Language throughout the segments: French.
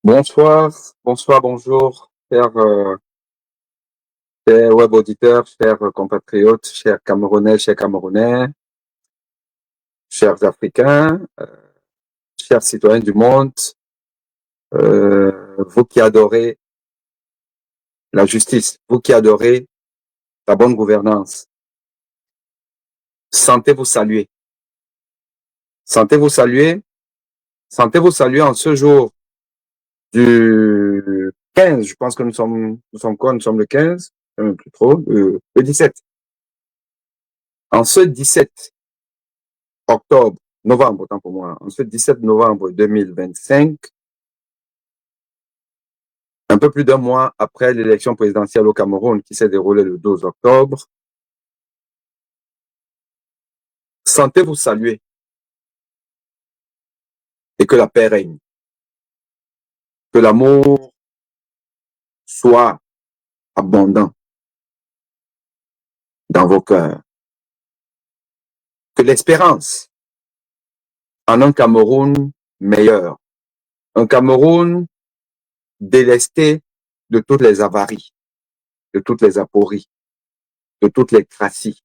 Bonsoir, bonsoir, bonjour, chers web auditeurs, chers compatriotes, chers Camerounais, chers Camerounais, chers Africains, chers citoyens du monde, vous qui adorez la justice, vous qui adorez la bonne gouvernance, sentez-vous saluer. Sentez-vous saluer, sentez-vous saluer en ce jour du 15, je pense que nous sommes quoi? Nous sommes le 15, même plus trop, le 17. En ce 17 octobre, novembre, autant pour moi, en ce 17 novembre 2025, un peu plus d'un mois après l'élection présidentielle au Cameroun qui s'est déroulée le 12 octobre, sentez-vous saluer et que la paix règne, que l'amour soit abondant dans vos cœurs, que l'espérance en un Cameroun meilleur, un Cameroun délesté de toutes les avaries, de toutes les apories, de toutes les crassies,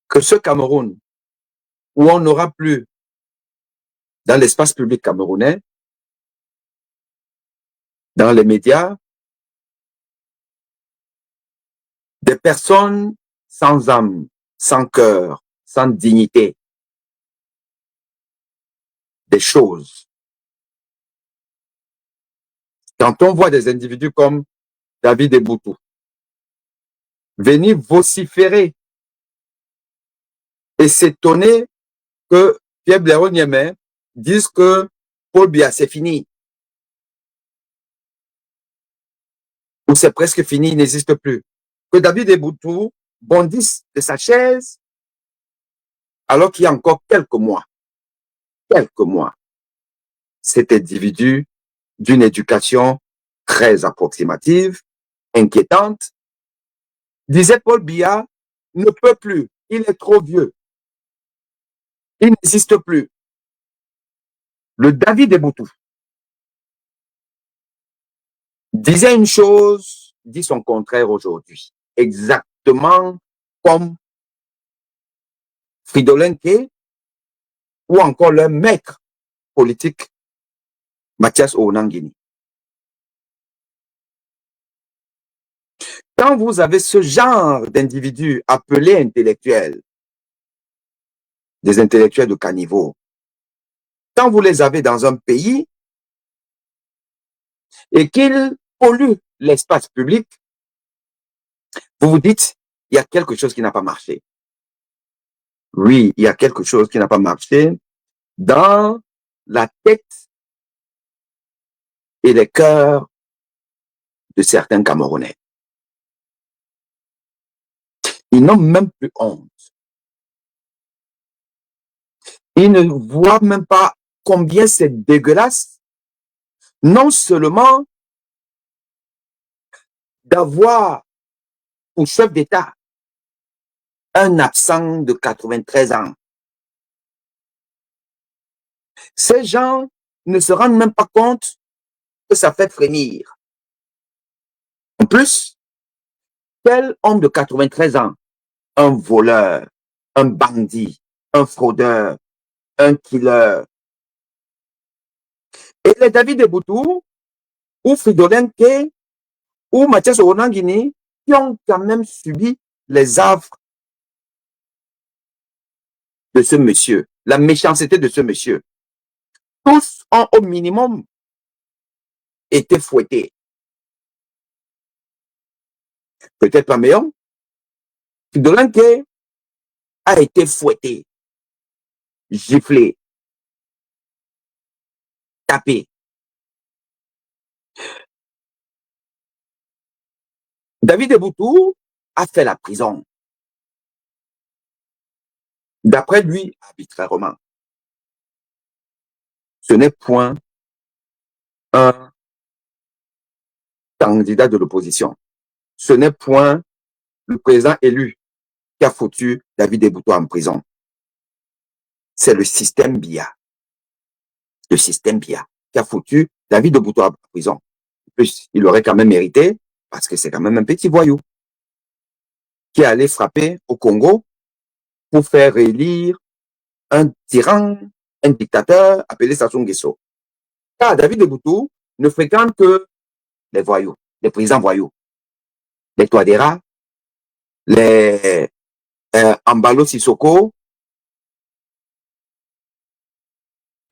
que ce Cameroun où on n'aura plus dans l'espace public camerounais, dans les médias, des personnes sans âme, sans cœur, sans dignité, des choses. Quand on voit des individus comme David Eboutou venir vociférer et s'étonner que Pierre Blaireau-Niémé dise que Paul Biya c'est fini, ou c'est presque fini, il n'existe plus, que David Eboutou bondisse de sa chaise alors qu'il y a encore quelques mois, cet individu d'une éducation très approximative, inquiétante, disait Paul Biya ne peut plus, il est trop vieux, il n'existe plus. Le David Eboutou disait une chose, dit son contraire aujourd'hui, exactement comme Fridolin K ou encore leur maître politique Mathias Onangini. Quand vous avez ce genre d'individus appelés intellectuels, des intellectuels de caniveau, quand vous les avez dans un pays et qu'ils polluent l'espace public, vous vous dites, il y a quelque chose qui n'a pas marché. Oui, il y a quelque chose qui n'a pas marché dans la tête et les cœurs de certains Camerounais. Ils n'ont même plus honte. Ils ne voient même pas combien c'est dégueulasse, non seulement d'avoir pour chef d'État un absent de 93 ans. Ces gens ne se rendent même pas compte que ça fait frémir. En plus, quel homme de 93 ans, un voleur, un bandit, un fraudeur, un killer. Et les David Eboutou, ou Fridolin K, ou Mathias Onangini, qui ont quand même subi les affres de ce monsieur, la méchanceté de ce monsieur. Tous ont au minimum été fouettés. Peut-être pas meilleur. Fridolin K a été fouetté, giflé, tapé. David Eboutou a fait la prison. D'après lui, arbitrairement. Ce n'est point un candidat de l'opposition. Ce n'est point le président élu qui a foutu David Eboutou en prison. C'est le système Biya. Le système Biya. qui a foutu David Obuto en prison. En plus, il aurait quand même mérité, parce que c'est quand même un petit voyou qui est allé frapper au Congo pour faire élire un tyran, un dictateur appelé Sassou Nguesso. Car David Obuto ne fréquente que les voyous, les présidents voyous, les Touadéra, les Ambalo Sissoko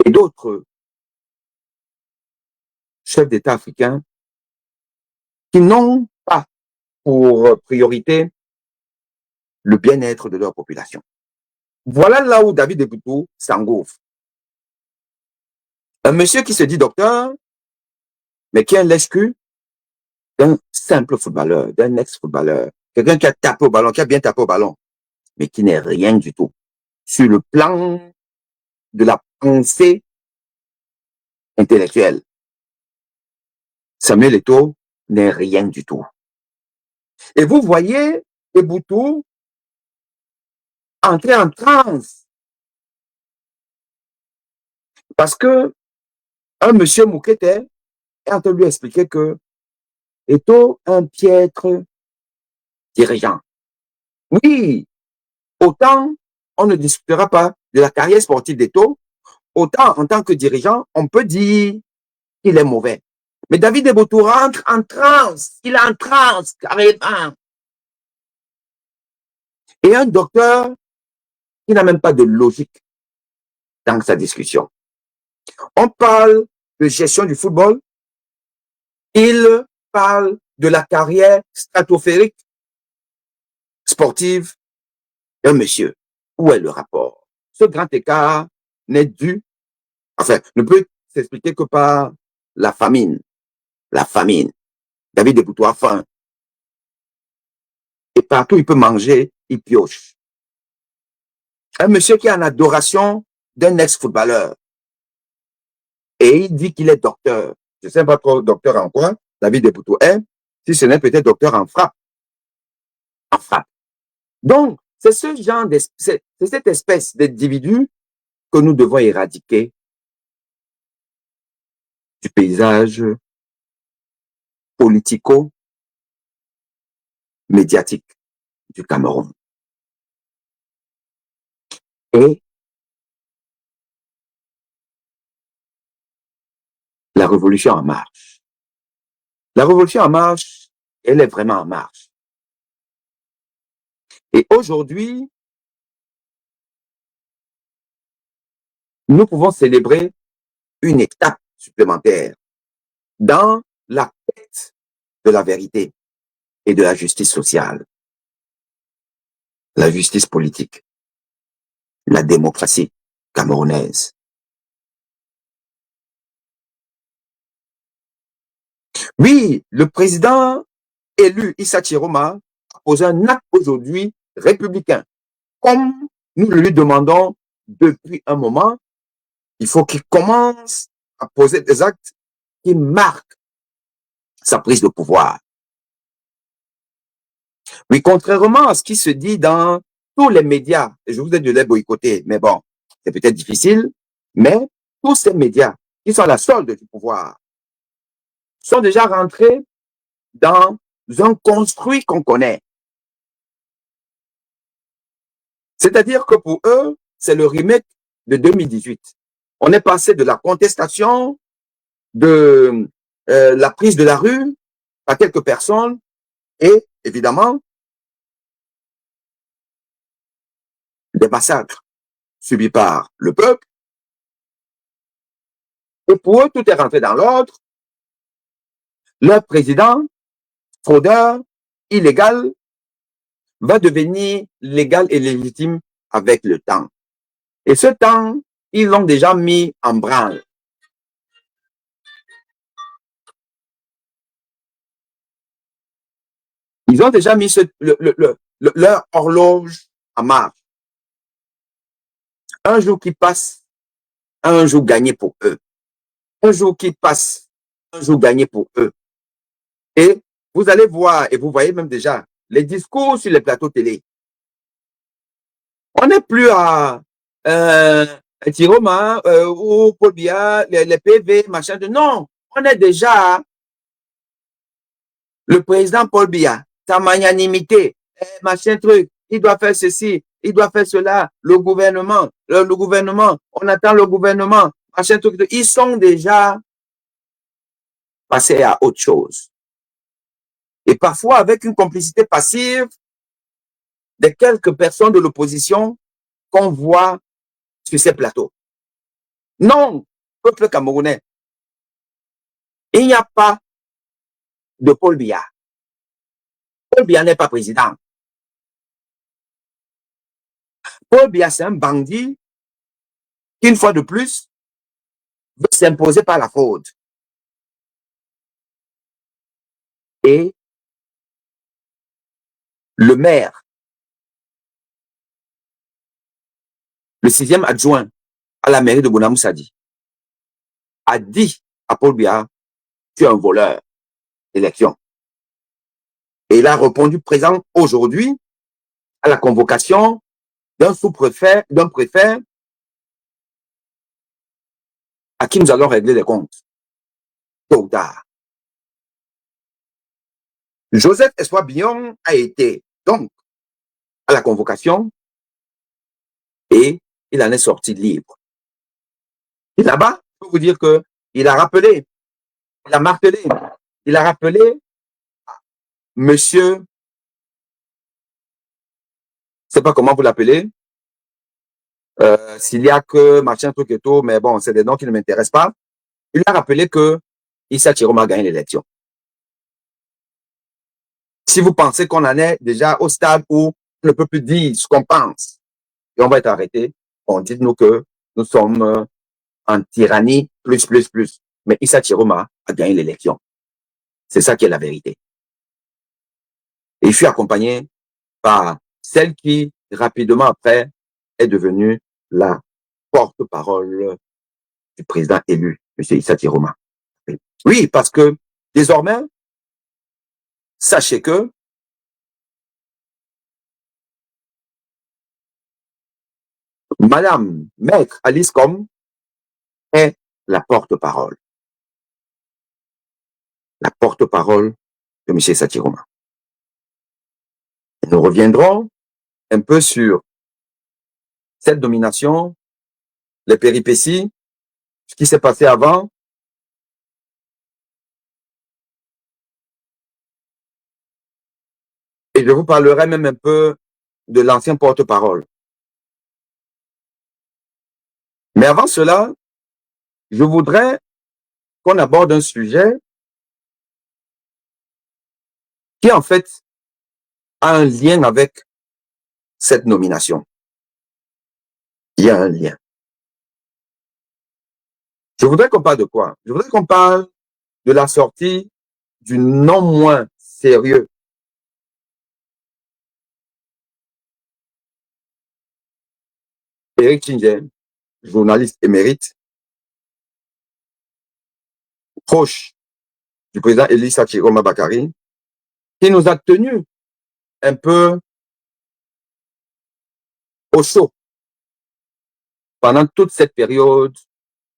et d'autres chefs d'État africains qui n'ont pas pour priorité le bien-être de leur population. Voilà là où David Obuto s'engouffre. Un monsieur qui se dit docteur, mais qui a un lèche-cul d'un simple footballeur, d'un ex-footballeur, quelqu'un qui a tapé au ballon, qui a bien tapé au ballon, mais qui n'est rien du tout sur le plan de la pensée intellectuelle. Samuel Eto'o n'est rien du tout. Et vous voyez Obuto entrer en transe parce que un monsieur Moukete est en train de lui expliquer que Eto'o est un piètre dirigeant. Oui, autant on ne discutera pas de la carrière sportive d'Eto'o, autant en tant que dirigeant, on peut dire qu'il est mauvais. Mais David Obuto rentre en transe, il est en transe carrément. Et un docteur qui n'a même pas de logique dans sa discussion. On parle de gestion du football, il parle de la carrière stratosphérique sportive d'un monsieur. Où est le rapport? Ce grand écart n'est dû, enfin, ne peut s'expliquer que par la famine. La famine. David Obuto a faim. Et partout il peut manger, il pioche. Un monsieur qui est en adoration d'un ex-footballeur. Et il dit qu'il est docteur. Je ne sais pas trop docteur en quoi, David Obuto est, si ce n'est peut-être docteur en frappe. En frappe. Donc, c'est ce genre c'est cette espèce d'individu que nous devons éradiquer du paysage politico-médiatique du Cameroun. Et la révolution en marche. La révolution en marche, elle est vraiment en marche. Et aujourd'hui, nous pouvons célébrer une étape supplémentaire dans la quête de la vérité et de la justice sociale, la justice politique, la démocratie camerounaise. Oui, le président élu Issa Chiroma a posé un acte aujourd'hui républicain. Comme nous le lui demandons depuis un moment, il faut qu'il commence à poser des actes qui marquent sa prise de pouvoir. Oui, contrairement à ce qui se dit dans tous les médias, et je vous ai de les boycotter, mais bon, c'est peut-être difficile, mais tous ces médias qui sont à la solde du pouvoir sont déjà rentrés dans un construit qu'on connaît. C'est-à-dire que pour eux, c'est le remake de 2018. On est passé de la contestation, de la prise de la rue à quelques personnes et, évidemment, des massacres subis par le peuple. Et pour eux, tout est rentré dans l'ordre. Leur président, fraudeur, illégal, va devenir légal et légitime avec le temps. Et ce temps, ils l'ont déjà mis en branle. Ils ont déjà mis leur horloge en marche. Un jour qui passe, un jour gagné pour eux. Un jour qui passe, un jour gagné pour eux. Et vous allez voir, et vous voyez même déjà, les discours sur les plateaux télé. On n'est plus à Tiroma ou Paul Biya, les PV, machin. Non, on est déjà le président Paul Biya, sa magnanimité, machin truc, il doit faire ceci, il doit faire cela, le gouvernement, on attend le gouvernement, machin truc. Ils sont déjà passés à autre chose. Et parfois avec une complicité passive de quelques personnes de l'opposition qu'on voit sur ces plateaux. Non, peuple camerounais, il n'y a pas de Paul Biya. Paul Biya n'est pas président. Paul Biya, c'est un bandit qui, une fois de plus, veut s'imposer par la fraude. Et le maire, le 6e adjoint à la mairie de Bonamoussadi, a dit à Paul Biya, tu es un voleur d'élection. Et il a répondu présent aujourd'hui à la convocation d'un sous-préfet, d'un préfet à qui nous allons régler les comptes. Tôt ou tard. Joseph Espoir-Billon a été donc à la convocation et il en est sorti libre. Et là-bas, je peux vous dire qu'il a rappelé, il a martelé, il a rappelé monsieur, je ne sais pas comment vous l'appelez, s'il y a que machin truc et tout, mais bon, c'est des noms qui ne m'intéressent pas. Il a rappelé que Issa Chiroma a gagné l'élection. Si vous pensez qu'on en est déjà au stade où on ne peut plus dire ce qu'on pense et on va être arrêté, bon, dites-nous que nous sommes en tyrannie plus. Mais Issa Chiroma a gagné l'élection. C'est ça qui est la vérité. Et je suis accompagné par celle qui, rapidement après, est devenue la porte-parole du président élu, M. Issa Chiroma. Oui, parce que désormais, sachez que Madame Maître Alice Com est la porte-parole. La porte-parole de M. Issa Chiroma. Nous reviendrons un peu sur cette domination, les péripéties, ce qui s'est passé avant. Et je vous parlerai même un peu de l'ancien porte-parole. Mais avant cela, je voudrais qu'on aborde un sujet qui en fait a un lien avec cette nomination. Il y a un lien. Je voudrais qu'on parle de quoi? Je voudrais qu'on parle de la sortie du non moins sérieux Éric Tchingé, journaliste émérite, proche du président Issa Chiroma Bakary, qui nous a tenus un peu au chaud pendant toute cette période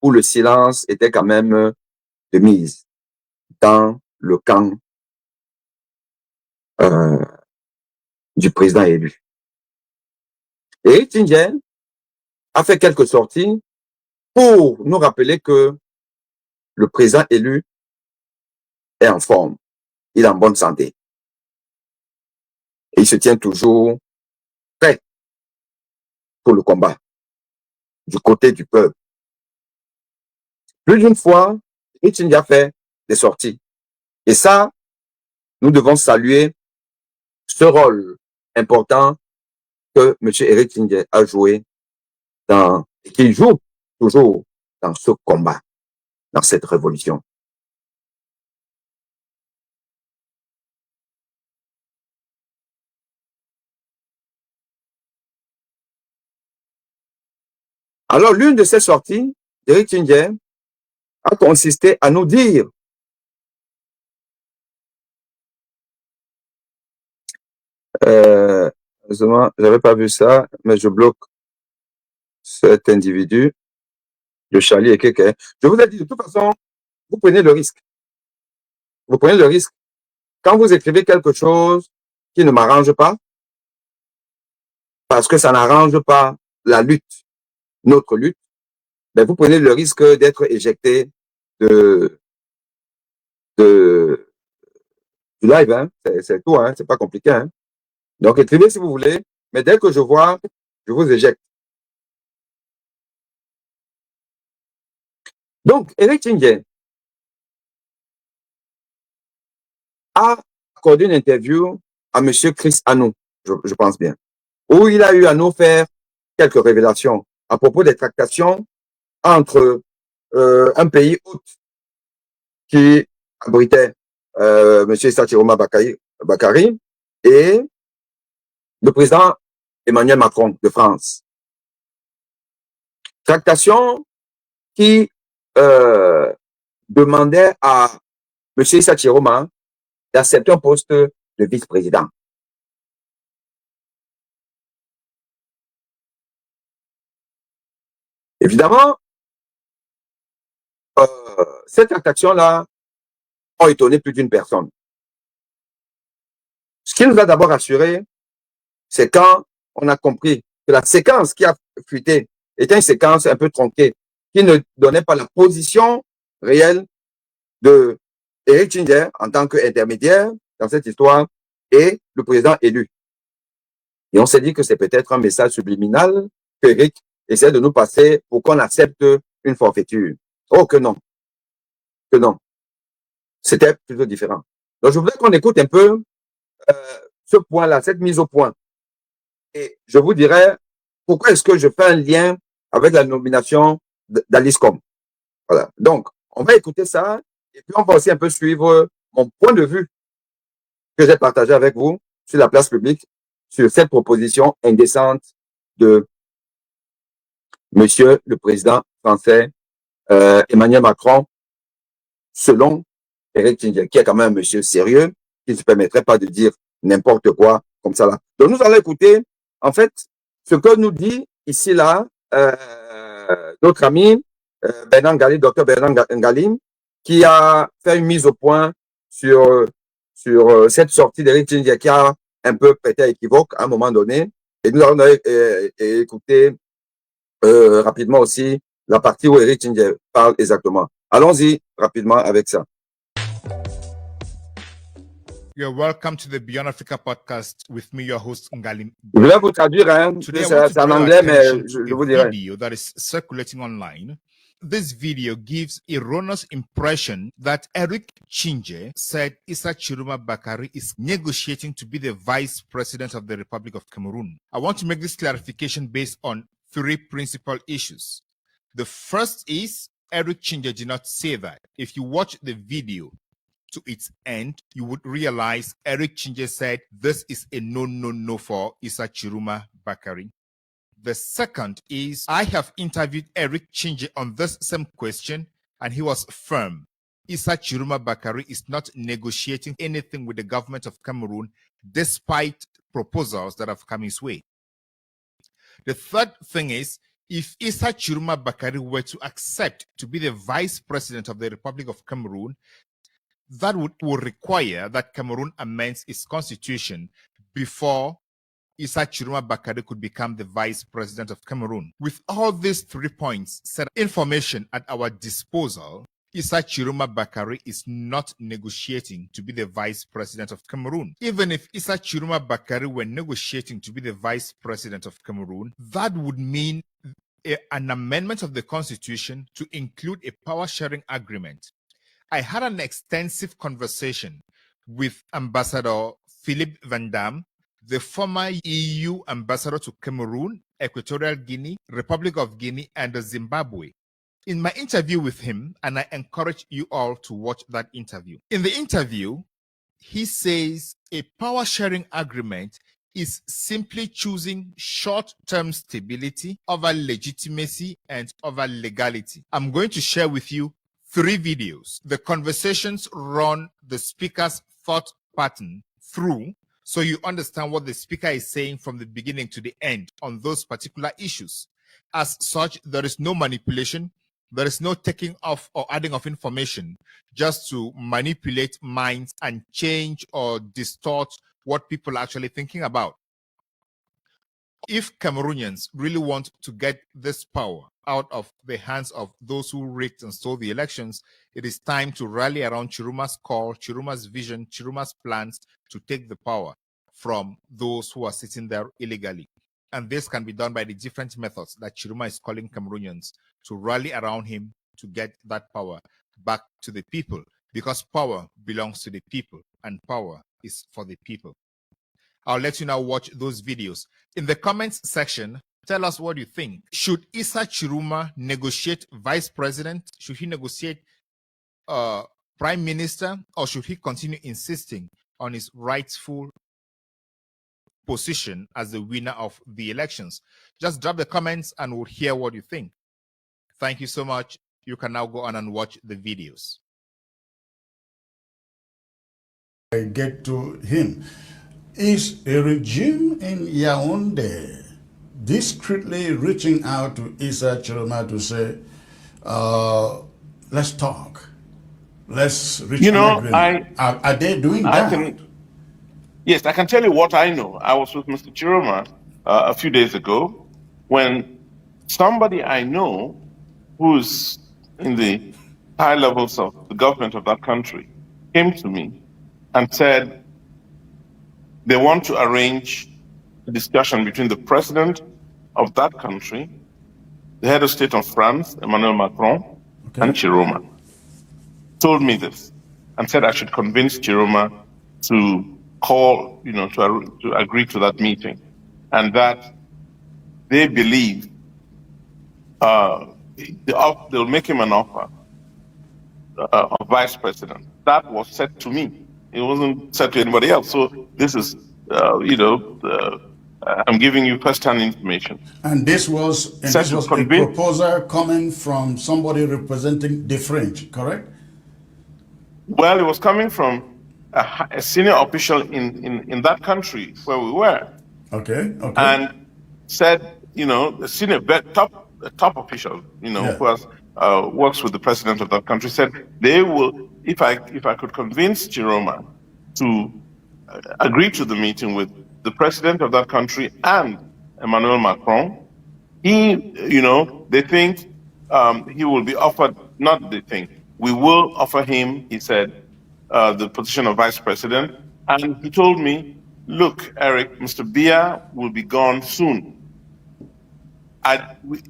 où le silence était quand même de mise dans le camp du président élu. Et Tchingé a fait quelques sorties pour nous rappeler que le président élu est en forme, il est en bonne santé. Et il se tient toujours prêt pour le combat, du côté du peuple. Plus d'une fois, Tchingé a fait des sorties. Et ça, nous devons saluer ce rôle important que M. Éric Tchingé a joué et qu'il joue toujours dans ce combat, dans cette révolution. Alors, l'une de ces sorties d'Éric Tchingé a consisté à nous dire heureusement, j'avais pas vu ça, mais je bloque cet individu. de Charlie et Keke. Je vous ai dit, de toute façon, vous prenez le risque. Vous prenez le risque. Quand vous écrivez quelque chose qui ne m'arrange pas, parce que ça n'arrange pas la lutte, notre lutte, ben vous prenez le risque d'être éjecté du live. Hein. C'est tout, hein. C'est pas compliqué. Hein. Donc, écrivez si vous voulez, mais dès que je vois, je vous éjecte. Donc, Eric Tchingé a accordé une interview à M. Chris Anou, je pense bien, où il a eu à nous faire quelques révélations à propos des tractations entre un pays hôte qui abritait M. Issa Chiroma Bakary et le président Emmanuel Macron de France. Tractation qui demandait à M. Issa Chiroma d'accepter un poste de vice-président. Évidemment, cette tractation-là a étonné plus d'une personne. Ce qui nous a d'abord assuré, c'est quand on a compris que la séquence qui a fuité était une séquence un peu tronquée, qui ne donnait pas la position réelle de Eric Tchingé en tant qu'intermédiaire dans cette histoire et le président élu. Et on s'est dit que c'est peut-être un message subliminal qu'Eric essaie de nous passer pour qu'on accepte une forfaiture. Oh, que non. Que non. C'était plutôt différent. Donc, je voudrais qu'on écoute un peu ce point-là, cette mise au point. Et je vous dirai pourquoi est-ce que je fais un lien avec la nomination d'Alice Com. Voilà. Donc, on va écouter ça et puis on va aussi un peu suivre mon point de vue que j'ai partagé avec vous sur la place publique sur cette proposition indécente de Monsieur le Président français Emmanuel Macron, selon Eric Tchingé, qui est quand même un monsieur sérieux, qui ne se permettrait pas de dire n'importe quoi comme ça là. Donc nous allons écouter, en fait, ce que nous dit ici là notre ami Bernard Ngali, docteur Bernard Ngali, qui a fait une mise au point sur cette sortie d'Eric Tchingé qui a un peu prêté à équivoque à un moment donné. Et nous allons écouter rapidement aussi la partie où Eric Tchingé parle exactement. Allons-y rapidement avec ça. You're welcome to the Beyond Africa podcast with me, your host Ngali. Je vais vous traduire, hein. C'est en anglais, mais je vous dirai. Video that is circulating online. This video gives erroneous impression that Eric Tchingé said Issa Chiroma Bakary is negotiating to be the vice president of the Republic of Cameroon. I want to make this clarification based on 3 principal issues. The first is Eric Tchingé did not say that. If you watch the video to its end, you would realize Eric Tchingé said this is a no for Issa Chiroma Bakary. The second is I have interviewed Eric Tchingé on this same question and he was firm. Issa Chiroma Bakary is not negotiating anything with the government of Cameroon despite proposals that have come his way. The third thing is if Issa Chiroma Bakary were to accept to be the vice president of the Republic of Cameroon, that would require that Cameroon amends its constitution before Issa Chiroma Bakary could become the vice president of Cameroon. With all these 3 points set information at our disposal, Issa Chiroma Bakary is not negotiating to be the vice president of Cameroon. Even if Issa Chiroma Bakary were negotiating to be the vice president of Cameroon, that would mean an amendment of the constitution to include a power sharing agreement. I had an extensive conversation with Ambassador Philippe Van Damme, the former EU ambassador to Cameroon, Equatorial Guinea, Republic of Guinea, and Zimbabwe. In my interview with him, and I encourage you all to watch that interview. In the interview, he says a power sharing agreement is simply choosing short-term stability over legitimacy and over legality. I'm going to share with you 3 videos. The conversations run the speaker's thought pattern through, so you understand what the speaker is saying from the beginning to the end on those particular issues. As such, there is no manipulation, There is no taking off or adding of information just to manipulate minds and change or distort what people are actually thinking about. If Cameroonians really want to get this power out of the hands of those who rigged and stole the elections, it is time to rally around Chiruma's call, Chiruma's vision, Chiruma's plans to take the power from those who are sitting there illegally. And this can be done by the different methods that Chiruma is calling Cameroonians to rally around him to get that power back to the people, because power belongs to the people and power is for the people. I'll let you now watch those videos. In the comments section, tell us what you think. Should Issa Chiruma negotiate vice president? Should he negotiate prime minister? Or should he continue insisting on his rightful position as the winner of the elections? Just drop the comments and we'll hear what you think. Thank you so much. You can now go on and watch the videos. I get to him. Is a regime in Yaoundé discreetly reaching out to Issa Chiruma to say, let's talk, let's reach an agreement? Are they doing that? Yes, I can tell you what I know. I was with Mr. Chiruma a few days ago when somebody I know who's in the high levels of the government of that country came to me and said they want to arrange a discussion between the president of that country, the head of state of France, Emmanuel Macron, and Chiruma. Told me this and said I should convince Chiruma to call, to agree to that meeting, and that they believe they'll make him an offer of vice president. That was said to me. It wasn't said to anybody else. So this is, I'm giving you first-hand information. And this was a proposal coming from somebody representing the French, correct? Well, it was coming from a senior official in that country where we were. Okay. And said, the senior top official, who has works with the president of that country, said they will, if I could convince Chiruma to agree to the meeting with the president of that country and Emmanuel Macron, they think he will be offered, not they think, we will offer him, he said, the position of vice president. And he told me, look, Eric, Mr. Biya will be gone soon.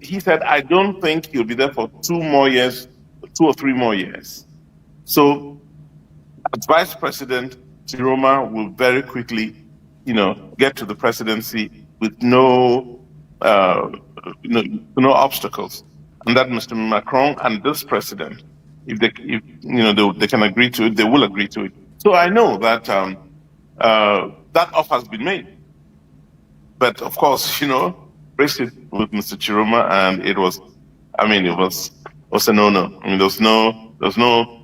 He said, I don't think he'll be there for 2 or 3 more years. So as vice president, Chiruma will very quickly, get to the presidency with no obstacles. And that Mr. Macron and this president, if they can agree to it, they will agree to it. So I know that that offer has been made. But of course, raised it with Mr. Chiruma, and it was a no-no. I mean, there was no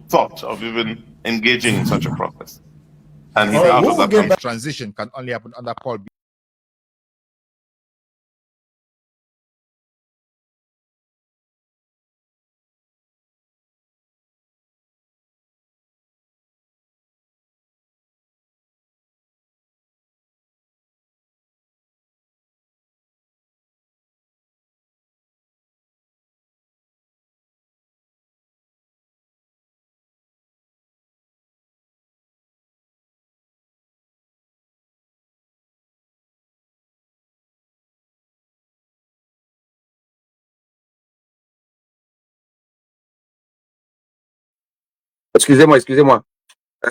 thought of even engaging in such a process. And he's out of that. Transition can only happen under Paul Biya. Excusez-moi.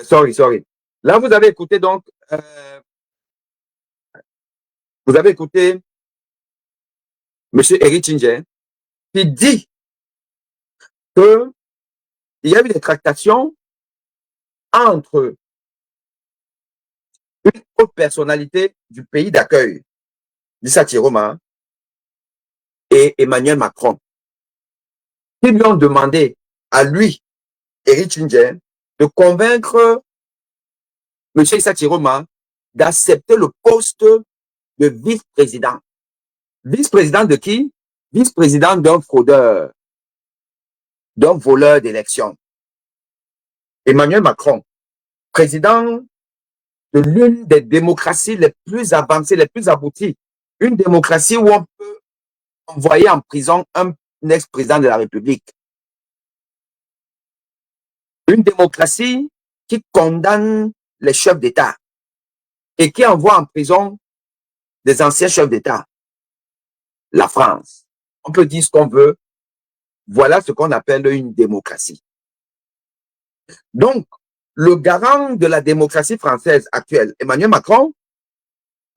Sorry. Là, vous avez écouté donc, vous avez écouté M. Eric Chingé qui dit qu'il y a eu des tractations entre une haute personnalité du pays d'accueil, Issa Chiruma, et Emmanuel Macron, qui lui ont demandé à lui, Eric Chingé, de convaincre M. Issa Chiruma d'accepter le poste de vice-président. Vice-président de qui? Vice-président d'un fraudeur. d'un voleur d'élection. Emmanuel Macron, président de l'une des démocraties les plus avancées, les plus abouties. Une démocratie où on peut envoyer en prison un ex-président de la République. Une démocratie qui condamne les chefs d'État et qui envoie en prison des anciens chefs d'État. La France. On peut dire ce qu'on veut. Voilà ce qu'on appelle une démocratie. Donc, le garant de la démocratie française actuelle, Emmanuel Macron,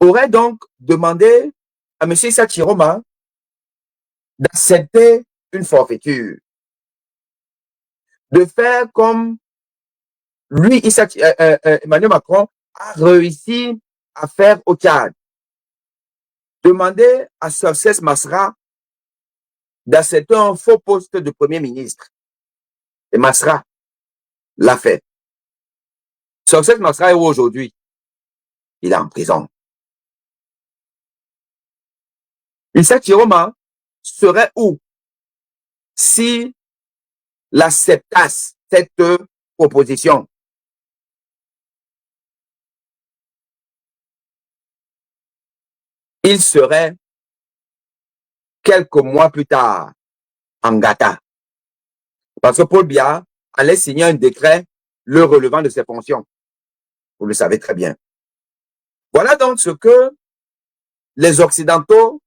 aurait donc demandé à M. Issa Chiroma d'accepter une forfaiture, de faire comme lui, Emmanuel Macron, a réussi à faire au Tchad. Demander à Success Masra d'accepter un faux poste de Premier ministre. Et Masra l'a fait. Success Masra est où aujourd'hui? Il est en prison. Issa Chiroma serait où si l'acceptasse cette proposition? Il serait quelques mois plus tard en Gata. Parce que Paul Biya allait signer un décret le relevant de ses fonctions. Vous le savez très bien. Voilà donc ce que les Occidentaux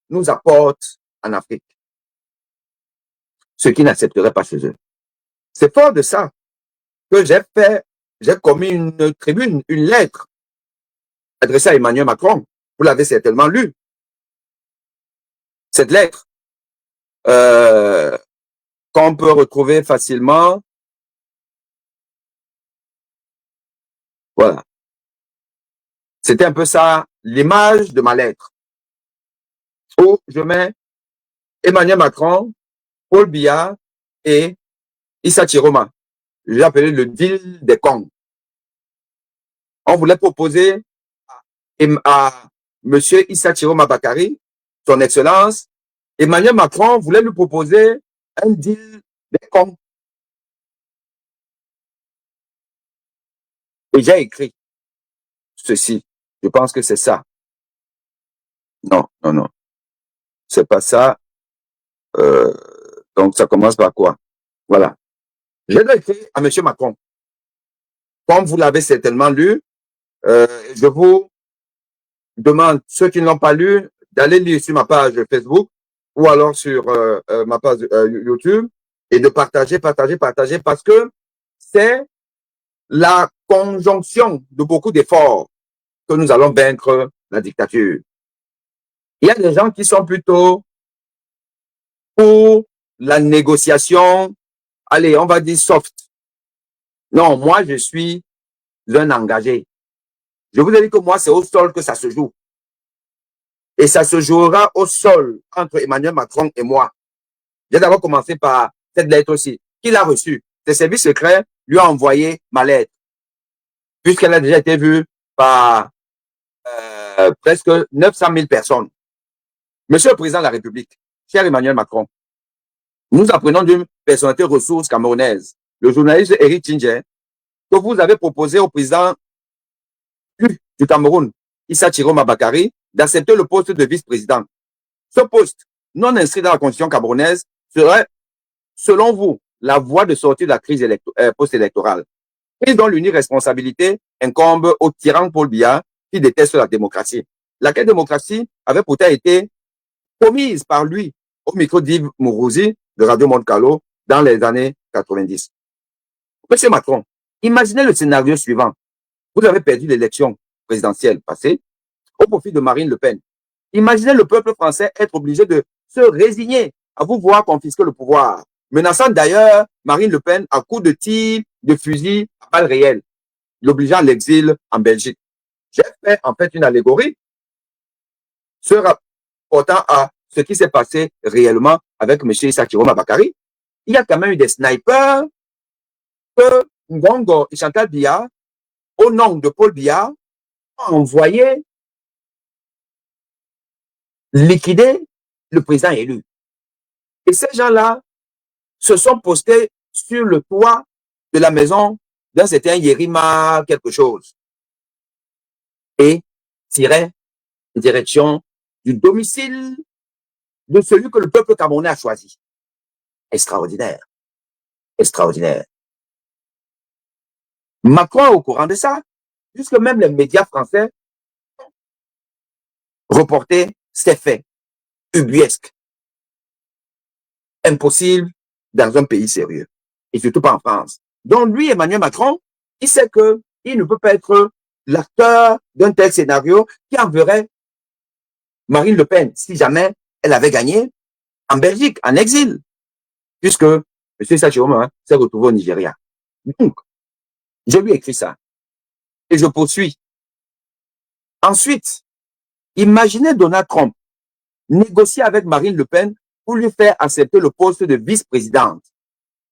nous apportent en Afrique. Ce qui n'accepteraient pas chez eux. C'est fort de ça que j'ai commis une tribune, une lettre adressée à Emmanuel Macron. Vous l'avez certainement lu. Cette lettre, qu'on peut retrouver facilement. Voilà. C'était un peu ça, l'image de ma lettre. Où je mets Emmanuel Macron, Paul Biya et Issa Chiroma. J'ai appelé le deal des cons. On voulait proposer à M. Issa Chiroma Bakary, son excellence, Emmanuel Macron voulait lui proposer un deal des cons. Et j'ai écrit ceci. Je pense que c'est ça. Non, non, non. C'est pas ça. Donc, ça commence par quoi? Voilà. J'ai écrit à M. Macron. Comme vous l'avez certainement lu, je vous demande, ceux qui ne l'ont pas lu, d'aller lire sur ma page Facebook ou alors sur ma page YouTube et de partager, parce que c'est la conjonction de beaucoup d'efforts que nous allons vaincre la dictature. Il y a des gens qui sont plutôt pour la négociation, allez, on va dire soft. Non, moi, je suis un engagé. Je vous ai dit que moi, c'est au sol que ça se joue. Et ça se jouera au sol entre Emmanuel Macron et moi. J'ai d'abord commencé par cette lettre aussi. Qui l'a reçue? Les services secrets lui ont envoyé ma lettre. Puisqu'elle a déjà été vue par presque 900 000 personnes. Monsieur le Président de la République, cher Emmanuel Macron, nous apprenons d'une personnalité ressource camerounaise, le journaliste Eric Tchinger, que vous avez proposé au président du Cameroun, Issa Chiroma Bakary, d'accepter le poste de vice-président. Ce poste, non inscrit dans la constitution camerounaise, serait, selon vous, la voie de sortie de la crise post-électorale. Prise dont l'unique responsabilité incombe au tyran Paul Biya qui déteste la démocratie. Laquelle démocratie avait pourtant été promise par lui au micro d'Yves Mourouzi de Radio Monte Carlo dans les années 90. Monsieur Macron, imaginez le scénario suivant. Vous avez perdu l'élection présidentielle passée au profit de Marine Le Pen. Imaginez le peuple français être obligé de se résigner à vous voir confisquer le pouvoir, menaçant d'ailleurs Marine Le Pen à coups de tir, de fusil, à balles réelles, l'obligeant à l'exil en Belgique. J'ai fait en fait une allégorie se rapportant à ce qui s'est passé réellement avec M. Issa Chiroma Bakary. Il y a quand même eu des snipers que Ngongo et Chantal Biya, au nom de Paul Biya, ont envoyé liquider le président élu. Et ces gens-là se sont postés sur le toit de la maison d'un certain Yerima quelque chose et tiraient en direction du domicile de celui que le peuple camerounais a choisi. Extraordinaire. Extraordinaire. Macron est au courant de ça, puisque même les médias français reportaient ces faits ubuesques, impossibles dans un pays sérieux, et surtout pas en France. Donc lui, Emmanuel Macron, il sait qu'il ne peut pas être l'acteur d'un tel scénario qui enverrait Marine Le Pen, si jamais elle avait gagné, en Belgique, en exil, puisque M. Issa Chiroma s'est retrouvé au Nigeria. Donc, je lui ai écrit ça. Et je poursuis. Ensuite, imaginez Donald Trump négocier avec Marine Le Pen pour lui faire accepter le poste de vice-présidente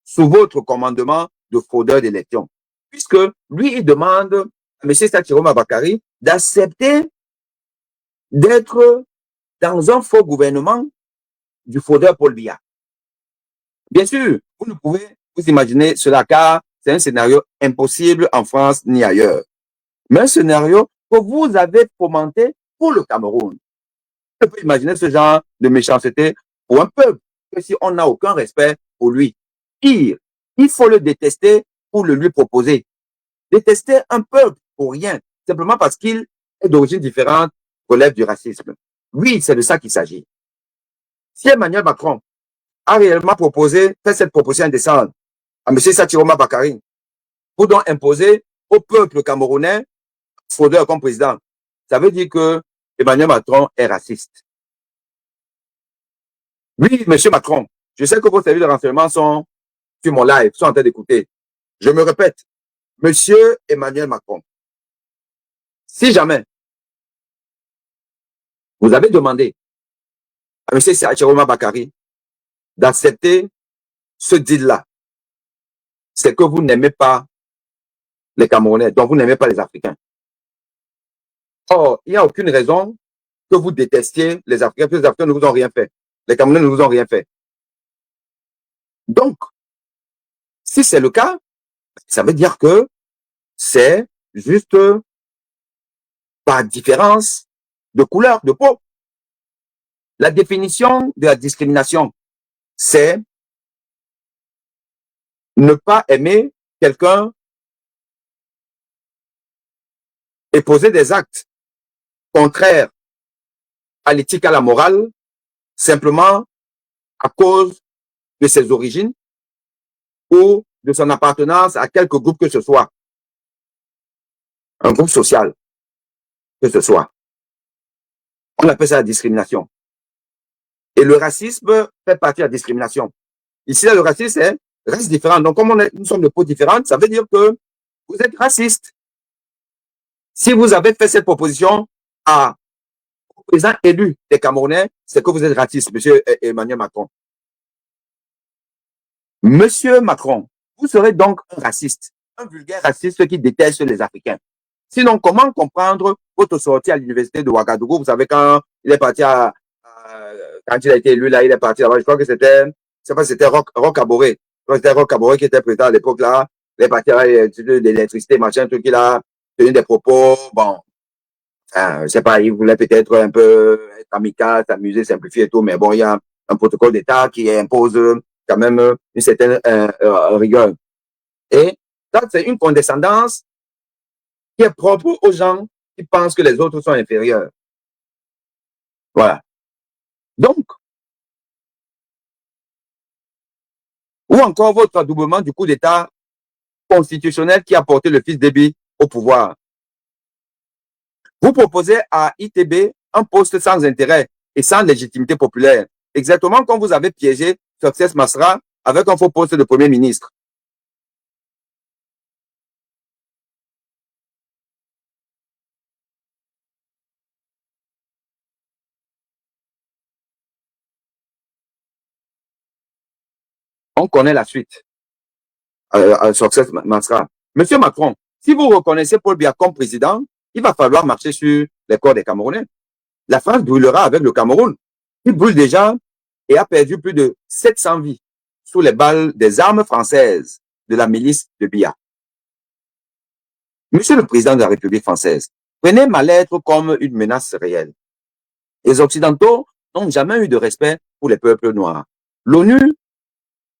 sous votre commandement de fraudeur d'élection. Puisque lui, il demande à M. Issa Chiroma Bakary d'accepter d'être dans un faux gouvernement du fraudeur Paul Biya. Bien sûr, vous ne pouvez vous imaginer cela car c'est un scénario impossible en France ni ailleurs. Mais un scénario que vous avez fomenté pour le Cameroun. On peut imaginer ce genre de méchanceté pour un peuple, que si on n'a aucun respect pour lui. Pire, il faut le détester pour le lui proposer. Détester un peuple pour rien, simplement parce qu'il est d'origine différente, relève du racisme. Oui, c'est de ça qu'il s'agit. Si Emmanuel Macron a réellement fait cette proposition indécente à M. Issa Chiroma Bakary pour donc imposer au peuple camerounais fraudeur comme président, ça veut dire que Emmanuel Macron est raciste. Oui, M. Macron, je sais que vos services de renseignement sont sur mon live, sont en train d'écouter. Je me répète, M. Emmanuel Macron, si jamais vous avez demandé à M. Issa Chiroma Bakary d'accepter ce deal-là, c'est que vous n'aimez pas les Camerounais, donc vous n'aimez pas les Africains. Or, il n'y a aucune raison que vous détestiez les Africains, parce que les Africains ne vous ont rien fait. Les Camerounais ne vous ont rien fait. Donc, si c'est le cas, ça veut dire que c'est juste par différence de couleur de peau. La définition de la discrimination, c'est ne pas aimer quelqu'un et poser des actes contraires à l'éthique, à la morale, simplement à cause de ses origines ou de son appartenance à quelque groupe que ce soit, un groupe social que ce soit. On appelle ça la discrimination. Et le racisme fait partie de la discrimination. Ici, là, le racisme, c'est race différente. Donc, comme nous sommes de peau différentes, ça veut dire que vous êtes raciste. Si vous avez fait cette proposition au président élu des Camerounais, c'est que vous êtes raciste, M. Emmanuel Macron. Monsieur Macron, vous serez donc un raciste, un vulgaire raciste qui déteste les Africains. Sinon, comment comprendre votre sortie à l'université de Ouagadougou? Vous savez, quand il est parti quand il a été élu, là, il est parti là-bas. Je crois que c'était, je sais pas si c'était Roch Kaboré. Je crois que c'était Roch Kaboré qui était président à l'époque, là. Il est parti là, de l'électricité, machin, truc, il a tenu des propos, bon. Je sais pas, il voulait peut-être un peu être amical, s'amuser, simplifier et tout, mais bon, il y a un protocole d'État qui impose quand même une certaine rigueur. Et ça, c'est une condescendance qui est propre aux gens qui pensent que les autres sont inférieurs. Voilà. Donc, ou encore votre adoubement du coup d'État constitutionnel qui a porté le fils Déby au pouvoir. Vous proposez à ITB un poste sans intérêt et sans légitimité populaire, exactement comme vous avez piégé Success Masra avec un faux poste de Premier ministre. On connaît la suite. Success Masra. Monsieur Macron, si vous reconnaissez Paul Biya comme président, il va falloir marcher sur les corps des Camerounais. La France brûlera avec le Cameroun. Il brûle déjà et a perdu plus de 700 vies. sous les balles des armes françaises de la milice de Biya. Monsieur le Président de la République française, prenez ma lettre comme une menace réelle. Les Occidentaux n'ont jamais eu de respect pour les peuples noirs. L'ONU,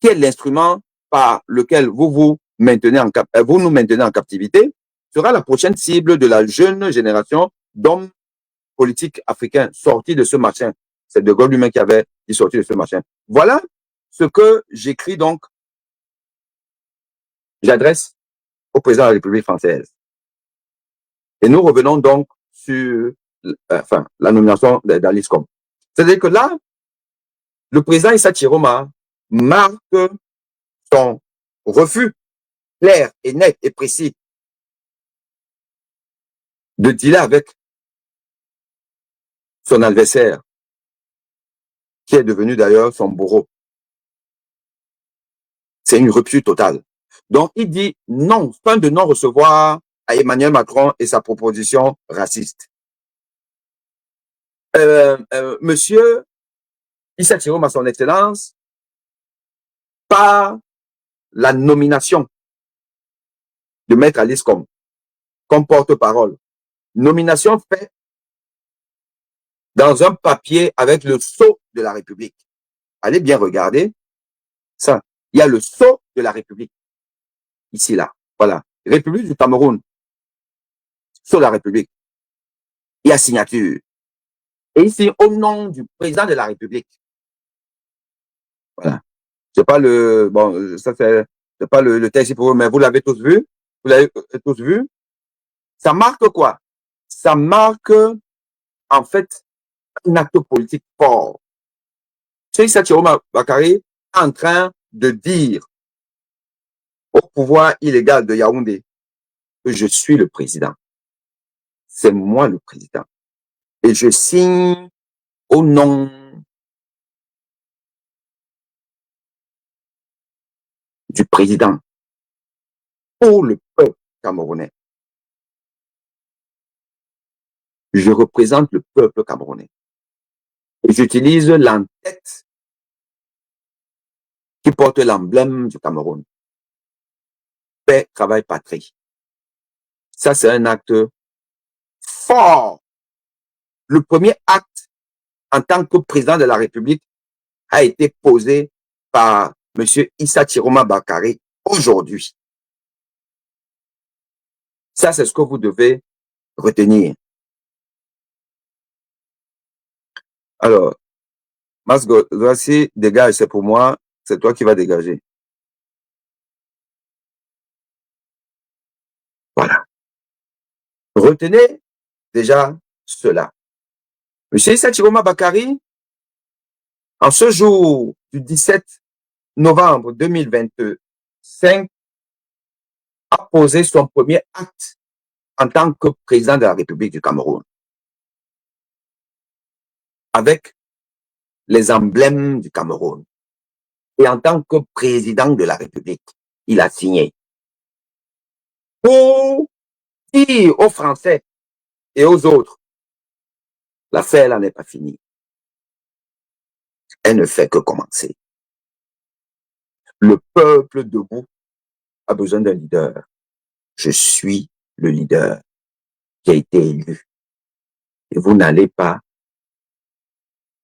qui est l'instrument par lequel vous nous maintenez en captivité, sera la prochaine cible de la jeune génération d'hommes politiques africains sortis de ce machin. C'est De Gaulle lui-même qui avait dit sortir de ce machin. Voilà ce que j'écris donc. J'adresse au président de la République française. Et nous revenons donc sur la nomination d'Aliscom. C'est-à-dire que là, le président Issa Chiroma marque son refus clair et net et précis de dealer avec son adversaire, qui est devenu d'ailleurs son bourreau. C'est une rupture totale. Donc, il dit non, fin de non-recevoir à Emmanuel Macron et sa proposition raciste. Monsieur Issa Chiroma, son excellence, par la nomination de Maître Alice comme porte-parole. Nomination faite dans un papier avec le sceau de la République. Allez bien regarder ça. Il y a le sceau de la République. Ici, là. Voilà. République du Cameroun. Sceau de la République. Il y a signature. Et ici, au nom du président de la République. Voilà. C'est pas le, bon, ça c'est pas le texte pour vous, mais vous l'avez tous vu. Vous l'avez tous vu. Ça marque quoi? Ça marque, en fait, un acte politique fort. C'est Issa Chiroma Bakary en train de dire au pouvoir illégal de Yaoundé que je suis le président. C'est moi le président. Et je signe au nom du président pour le peuple camerounais. Je représente le peuple camerounais. Et j'utilise l'entête qui porte l'emblème du Cameroun. Paix, travail, patrie. Ça, c'est un acte fort. Le premier acte en tant que président de la République a été posé par M. Issa Chiroma Bakary aujourd'hui. Ça, c'est ce que vous devez retenir. Alors, Masgo, voici, dégage, c'est pour moi, c'est toi qui vas dégager. Voilà. Retenez déjà cela. M. Issa Chiroma Bakary, en ce jour du 17 novembre 2025, a posé son premier acte en tant que président de la République du Cameroun, avec les emblèmes du Cameroun. Et en tant que président de la République, il a signé pour dire aux Français et aux autres, l'affaire là n'est pas finie. Elle ne fait que commencer. Le peuple debout a besoin d'un leader. Je suis le leader qui a été élu. Et vous n'allez pas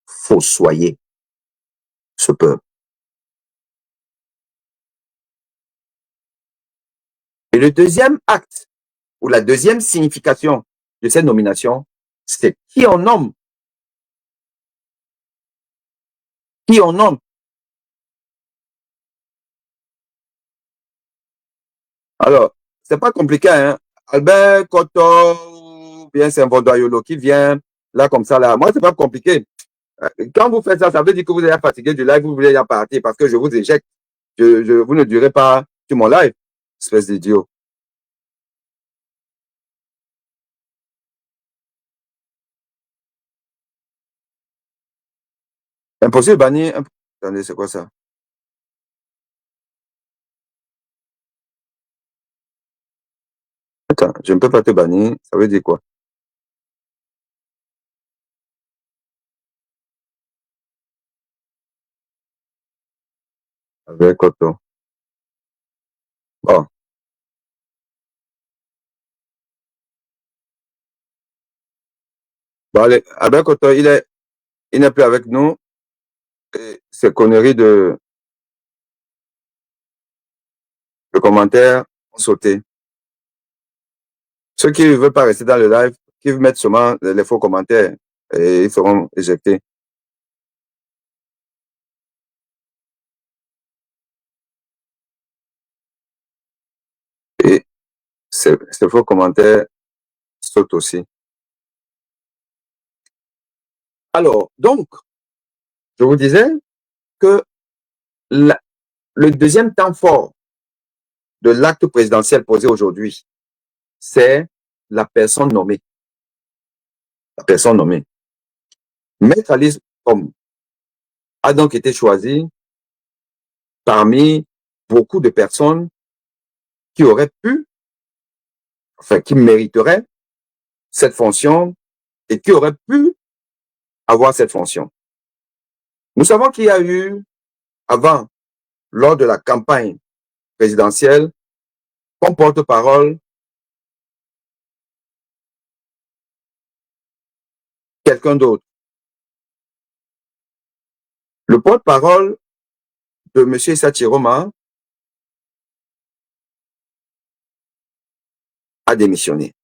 fossoyer ce peuple. Et le deuxième acte, ou la deuxième signification de cette nomination, c'est qui on nomme. Qui on nomme. Alors, c'est pas compliqué, hein. Albert Koto, bien c'est un Vodoyolo qui vient, là, comme ça, là. Moi, c'est pas compliqué. Quand vous faites ça, ça veut dire que vous êtes fatigué du live, vous voulez y partir parce que je vous éjecte. Vous ne durez pas sur mon live, espèce d'idiot. Impossible, bannir. Attendez, c'est quoi ça? Attends, je ne peux pas te bannir. Ça veut dire quoi? Avec Otto. Bon. Bon, allez, avec Otto, il n'est plus avec nous. Et ces conneries de commentaires ont sauté. Ceux qui ne veulent pas rester dans le live, qui veulent mettre seulement les faux commentaires, et ils seront éjectés. Et ces faux commentaires sautent aussi. Alors, donc, je vous disais que le deuxième temps fort de l'acte présidentiel posé aujourd'hui, c'est la personne nommée. La personne nommée. Maître Alice Combes a donc été choisi parmi beaucoup de personnes qui auraient pu, enfin, qui mériteraient cette fonction et qui auraient pu avoir cette fonction. Nous savons qu'il y a eu, avant, lors de la campagne présidentielle, comme porte-parole, quelqu'un d'autre. Le porte-parole de M. Issa Chiroma a démissionné.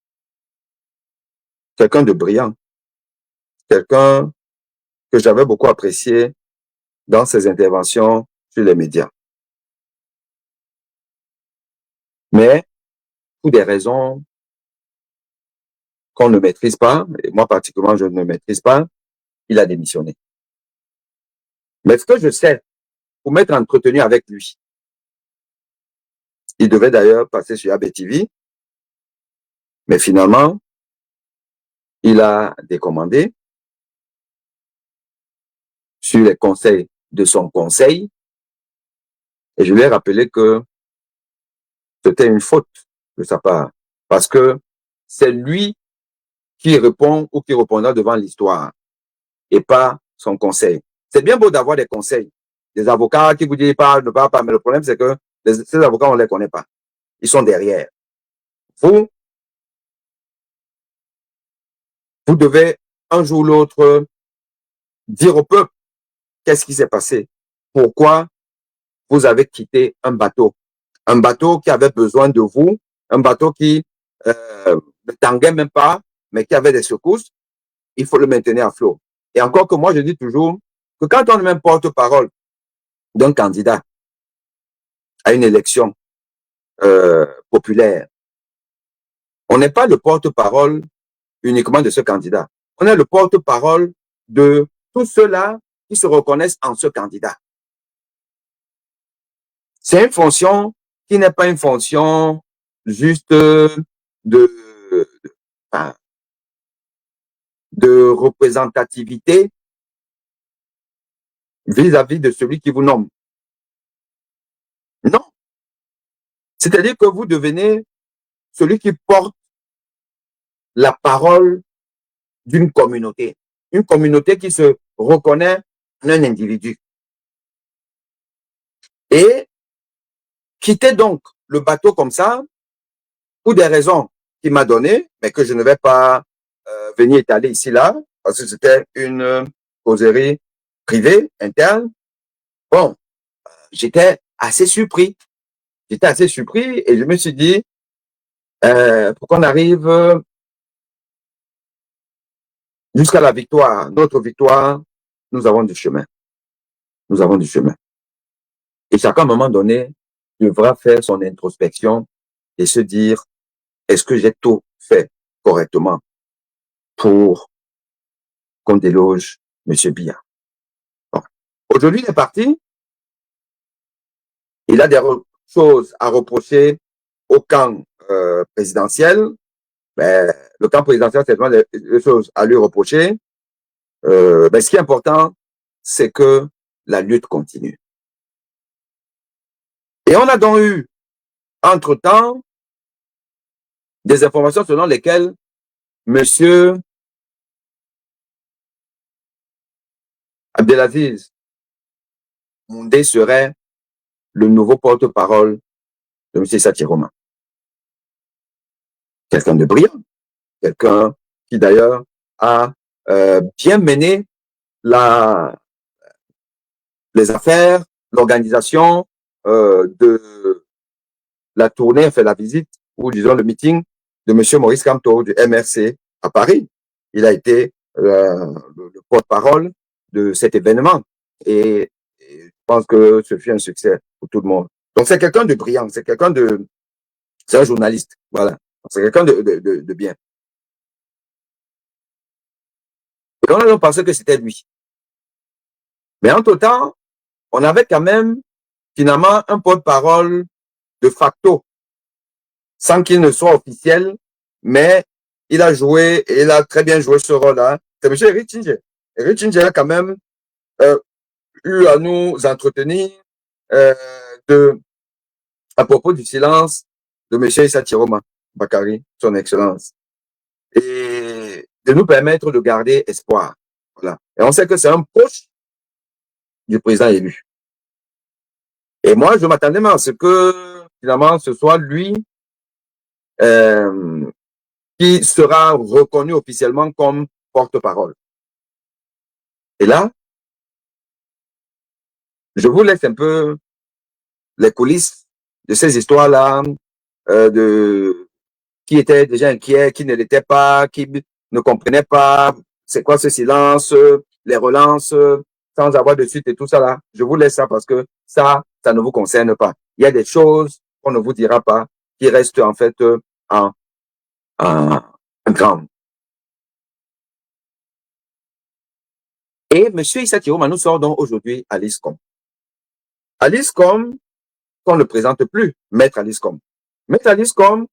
Quelqu'un de brillant, quelqu'un que j'avais beaucoup apprécié dans ses interventions sur les médias. Mais, pour des raisons qu'on ne maîtrise pas, et moi particulièrement je ne maîtrise pas, il a démissionné. Mais ce que je sais, pour m'être entretenu avec lui, il devait d'ailleurs passer sur ABTV, mais finalement, il a décommandé sur les conseils de son conseil, et je lui ai rappelé que c'était une faute de sa part, parce que c'est lui qui répond ou qui répondra devant l'histoire, et pas son conseil. C'est bien beau d'avoir des conseils, des avocats qui vous disent pas, ne parlent pas, mais le problème c'est que ces avocats, on ne les connaît pas. Ils sont derrière. Vous devez un jour ou l'autre dire au peuple qu'est-ce qui s'est passé, pourquoi vous avez quitté un bateau qui avait besoin de vous, un bateau qui ne tanguait même pas, mais qui avait des secousses, il faut le maintenir à flot. Et encore que moi, je dis toujours que quand on est même porte-parole d'un candidat à une élection populaire, on n'est pas le porte-parole uniquement de ce candidat. On est le porte-parole de tous ceux-là qui se reconnaissent en ce candidat. C'est une fonction qui n'est pas une fonction juste de représentativité vis-à-vis de celui qui vous nomme. Non. C'est-à-dire que vous devenez celui qui porte la parole d'une communauté. Une communauté qui se reconnaît en un individu. Et quitter donc le bateau comme ça, pour des raisons qu'il m'a données, mais que je ne vais pas venir étaler ici là, parce que c'était une causerie privée, interne. Bon, j'étais assez surpris. J'étais assez surpris et je me suis dit, pour qu'on arrive jusqu'à la victoire, notre victoire, nous avons du chemin. Nous avons du chemin. Et chacun, à un moment donné, devra faire son introspection et se dire, est-ce que j'ai tout fait correctement pour qu'on déloge M. Biya? Bon. Aujourd'hui, il est parti. Il a des choses à reprocher au camp présidentiel. Mais le camp présidentiel, c'est vraiment des choses à lui reprocher. Mais ce qui est important, c'est que la lutte continue. Et on a donc eu, entre-temps, des informations selon lesquelles M. Abdelaziz Moundé serait le nouveau porte-parole de M. Issa Chiroma. Quelqu'un de brillant, quelqu'un qui d'ailleurs a bien mené les affaires, l'organisation de la tournée, enfin la visite, ou disons le meeting de M. Maurice Kamto du MRC à Paris. Il a été le porte-parole de cet événement. Et je pense que ce fut un succès pour tout le monde. Donc c'est quelqu'un de brillant, c'est un journaliste, voilà. C'est quelqu'un de bien. Et on a pensé que c'était lui. Mais en tout temps, on avait quand même finalement un porte-parole de facto, sans qu'il ne soit officiel, mais il a joué, et il a très bien joué ce rôle-là. C'est M. Eric Tchinger. Eric Tchinger a quand même eu à nous entretenir à propos du silence de M. Issa Chiroma Bakari, son excellence, et de nous permettre de garder espoir. Voilà. Et on sait que c'est un proche du président élu. Et moi, je m'attendais à ce que, finalement, ce soit lui qui sera reconnu officiellement comme porte-parole. Et là, je vous laisse un peu les coulisses de ces histoires-là, de qui était déjà inquiet, qui ne l'était pas, qui ne comprenait pas, c'est quoi ce silence, les relances, sans avoir de suite et tout ça là. Je vous laisse ça parce que ça ne vous concerne pas. Il y a des choses qu'on ne vous dira pas, qui restent en fait en grand. Et M. Issa Chiroma nous sort donc aujourd'hui Alice Com. Alice Com, qu'on ne le présente plus, Maître Alice Com. Maître Alice Com,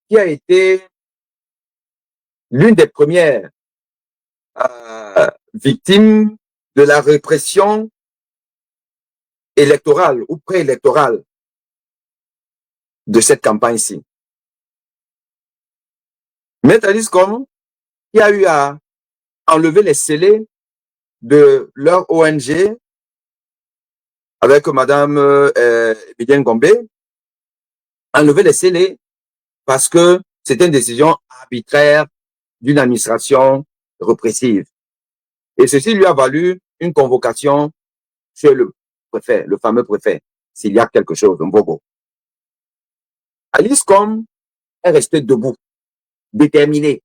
qui a été l'une des premières victimes de la répression électorale ou préélectorale de cette campagne-ci. Maître Alice Com, qui a eu à enlever les scellés de leur ONG avec Madame Bidien Gombe, enlever les scellés parce que c'était une décision arbitraire d'une administration répressive. Et ceci lui a valu une convocation chez le préfet, le fameux préfet, s'il y a quelque chose, un bobo. Alice Com est restée debout, déterminée,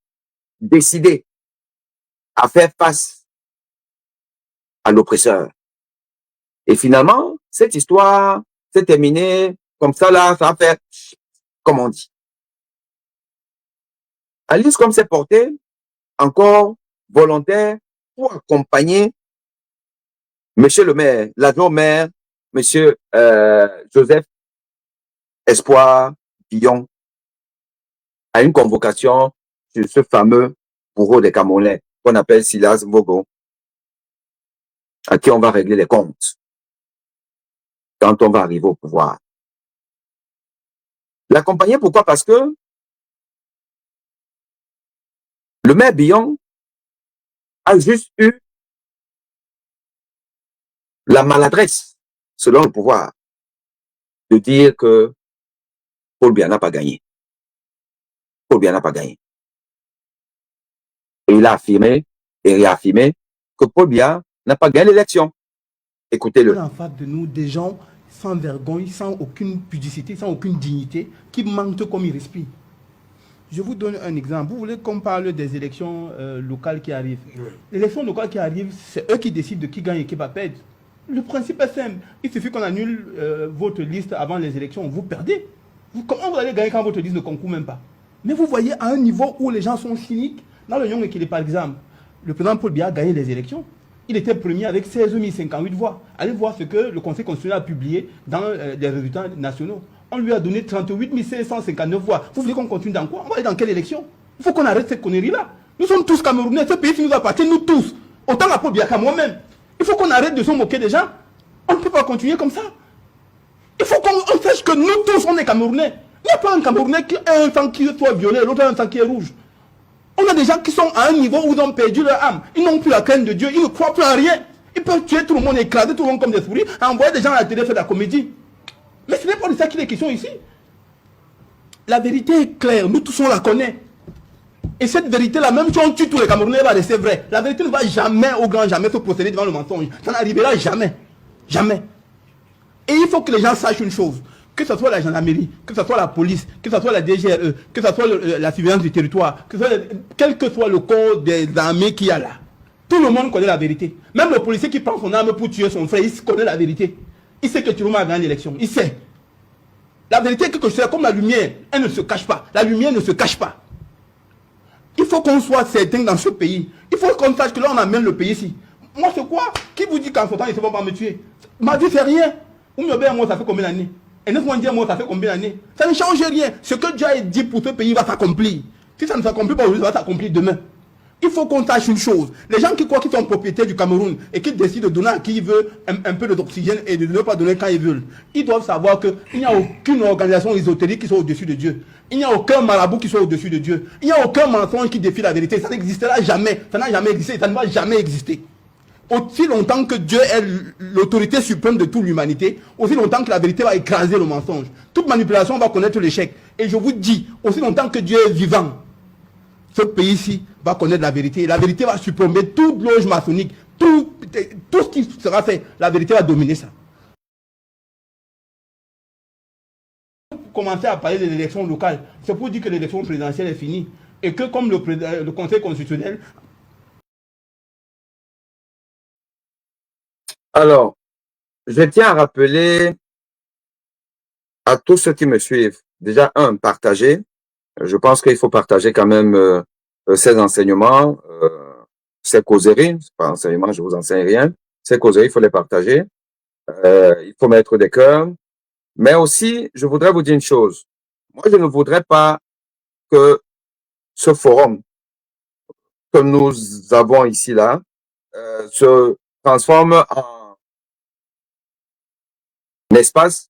décidée à faire face à l'oppresseur. Et finalement, cette histoire s'est terminée comme ça, là, ça a fait, comme on dit. Alice Com s'est portée encore volontaire pour accompagner Monsieur le maire, l'adjoint maire, Monsieur Joseph Espoir Billon, à une convocation sur ce fameux bourreau des Camerounais qu'on appelle Silas Mbogo, à qui on va régler les comptes quand on va arriver au pouvoir. L'accompagner, pourquoi? Parce que le maire Billon a juste eu la maladresse, selon le pouvoir, de dire que Paul Biya n'a pas gagné. Paul Biya n'a pas gagné. Et il a affirmé et réaffirmé que Paul Biya n'a pas gagné l'élection. Écoutez-le. En face de nous, des gens sans vergogne, sans aucune pudicité, sans aucune dignité, qui mentent comme ils respirent. Je vous donne un exemple. Vous voulez qu'on parle des élections locales qui arrivent? Oui. Les élections locales qui arrivent, c'est eux qui décident de qui gagne et qui va perdre. Le principe est simple. Il suffit qu'on annule votre liste avant les élections. Vous perdez. Comment vous allez gagner quand votre liste ne concourt même pas? Mais vous voyez à un niveau où les gens sont cyniques. Dans le Nyong Ekele, par exemple, le président Paul Biya a gagné les élections. Il était premier avec 16 058 voix. Allez voir ce que le Conseil constitutionnel a publié dans les résultats nationaux. On lui a donné 38 559 voix. Vous voulez qu'on continue dans quoi? On va aller dans quelle élection? Il faut qu'on arrête cette connerie-là. Nous sommes tous Camerounais. Ce pays nous appartient, nous tous. Autant à Paul Biya qu'à moi-même. Il faut qu'on arrête de se moquer des gens. On ne peut pas continuer comme ça. Il faut qu'on sache que nous tous, on est Camerounais. Il n'y a pas un Camerounais qui a un sang qui soit violet, l'autre a un sang qui est rouge. On a des gens qui sont à un niveau où ils ont perdu leur âme. Ils n'ont plus la crainte de Dieu. Ils ne croient plus en rien. Ils peuvent tuer tout le monde, écraser tout le monde comme des souris, envoyer des gens à la télé faire de la comédie. Mais ce n'est pas de ça qu'il est question ici. La vérité est claire, nous tous on la connaît. Et cette vérité-là, même si on tue tous les Camerounais, elle va rester vraie. La vérité ne va jamais, au grand jamais, se procéder devant le mensonge. Ça n'arrivera jamais. Jamais. Et il faut que les gens sachent une chose. Que ce soit la gendarmerie, que ce soit la police, que ce soit la DGRE, que ce soit la surveillance du territoire, quel que soit le corps des armées qu'il y a là. Tout le monde connaît la vérité. Même le policier qui prend son arme pour tuer son frère, il connaît la vérité. Il sait que Chiroma a gagné l'élection. Il sait. La vérité est quelque chose, comme la lumière, elle ne se cache pas. La lumière ne se cache pas. Il faut qu'on soit certain dans ce pays. Il faut qu'on sache que là, on amène le pays ici. Moi, c'est quoi? Qui vous dit qu'en ce temps, ils ne vont pas me tuer? Ma vie, c'est rien. Ou mieux, moi, ça fait combien d'années? Et moi, ça fait combien d'années? Ça ne change rien. Ce que Dieu a dit pour ce pays va s'accomplir. Si ça ne s'accomplit pas aujourd'hui, ça va s'accomplir demain. Il faut qu'on sache une chose. Les gens qui croient qu'ils sont propriétaires du Cameroun et qui décident de donner à qui ils veulent un peu d'oxygène et de ne pas donner quand ils veulent, ils doivent savoir qu'il n'y a aucune organisation ésotérique qui soit au-dessus de Dieu. Il n'y a aucun marabout qui soit au-dessus de Dieu. Il n'y a aucun mensonge qui défie la vérité. Ça n'existera jamais. Ça n'a jamais existé. Ça ne va jamais exister. Aussi longtemps que Dieu est l'autorité suprême de toute l'humanité, aussi longtemps que la vérité va écraser le mensonge. Toute manipulation va connaître l'échec. Et je vous dis, aussi longtemps que Dieu est vivant, ce pays-ci va connaître la vérité. Et la vérité va supprimer toute loge maçonnique, tout ce qui sera fait. La vérité va dominer ça. Pour commencer à parler de l'élection locale, c'est pour dire que l'élection présidentielle est finie. Et que comme le Conseil constitutionnel... Alors, je tiens à rappeler à tous ceux qui me suivent, déjà, partager. Je pense qu'il faut partager quand même ces enseignements, ces causeries. C'est pas enseignement, je vous enseigne rien. Ces causeries, il faut les partager. Il faut mettre des cœurs. Mais aussi, je voudrais vous dire une chose. Moi, je ne voudrais pas que ce forum que nous avons ici, là, se transforme en espace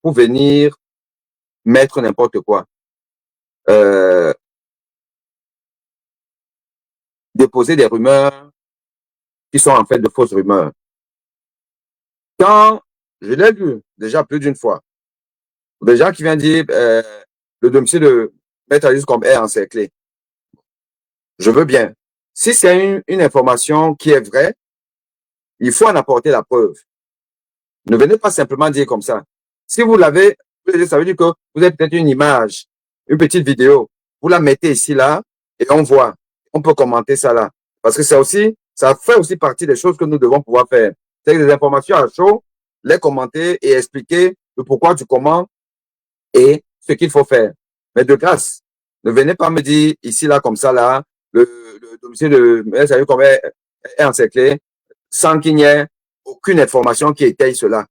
pour venir mettre n'importe quoi. Déposer des rumeurs qui sont en fait de fausses rumeurs. Quand je l'ai vu déjà plus d'une fois, des gens qui viennent dire le domicile de Maître Alice Combes est encerclé. Je veux bien. Si c'est une information qui est vraie, il faut en apporter la preuve. Ne venez pas simplement dire comme ça. Si vous l'avez, ça veut dire que vous avez peut-être une image, une petite vidéo. Vous la mettez ici, là, et on voit. On peut commenter ça là. Parce que ça fait aussi partie des choses que nous devons pouvoir faire. C'est des informations à chaud, les commenter et expliquer le pourquoi du comment et ce qu'il faut faire. Mais de grâce, ne venez pas me dire ici, là, comme ça, là, le domicile de M. Combes est encerclé sans qu'il n'y ait aucune information qui étaye cela.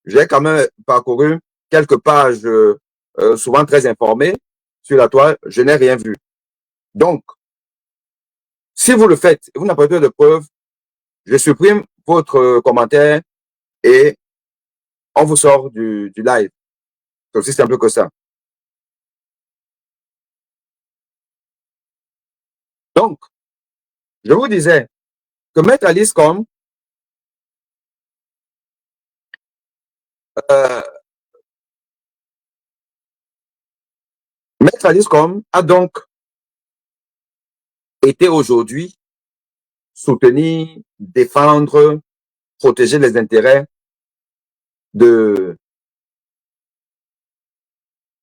J'ai quand même parcouru quelques pages souvent très informées sur la toile, je n'ai rien vu. Donc, si vous le faites, vous n'apportez pas de preuves, je supprime votre commentaire et on vous sort du live. C'est aussi simple que ça. Donc, je vous disais que Maître Alice Combes Maître Alice Combes a donc été aujourd'hui soutenir, défendre, protéger les intérêts de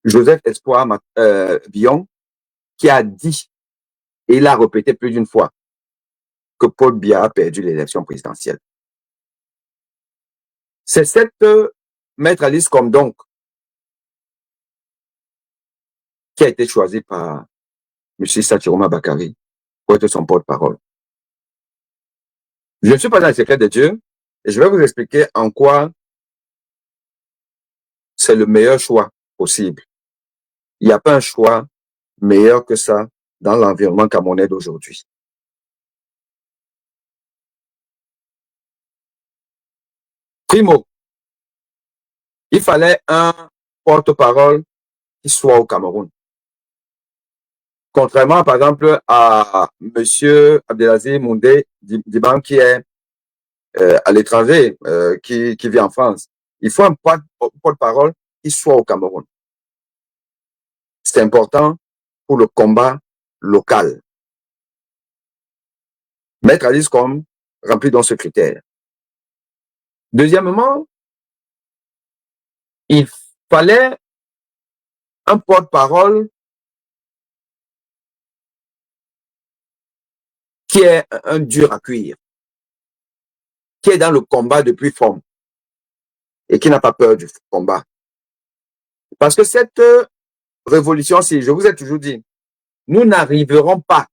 Joseph Espoir Bion, qui a dit, et il a répété plus d'une fois, que Paul Biya a perdu l'élection présidentielle. C'est cette Maître Alice Combes donc qui a été choisie par M. Chiroma Bakary pour être son porte-parole. Je ne suis pas dans le secret de Dieu et je vais vous expliquer en quoi c'est le meilleur choix possible. Il n'y a pas un choix meilleur que ça dans l'environnement camerounais d'aujourd'hui. Primo, il fallait un porte-parole qui soit au Cameroun. Contrairement, par exemple, à M. Abdelaziz Moundé Diban qui est à l'étranger, qui vit en France. Il faut un porte-parole qui soit au Cameroun. C'est important pour le combat local. Maître Alice Combes remplit donc ce critère. Deuxièmement, il fallait un porte-parole qui est un dur à cuire, qui est dans le combat depuis forme et qui n'a pas peur du combat. Parce que cette révolution-ci, je vous ai toujours dit, nous n'arriverons pas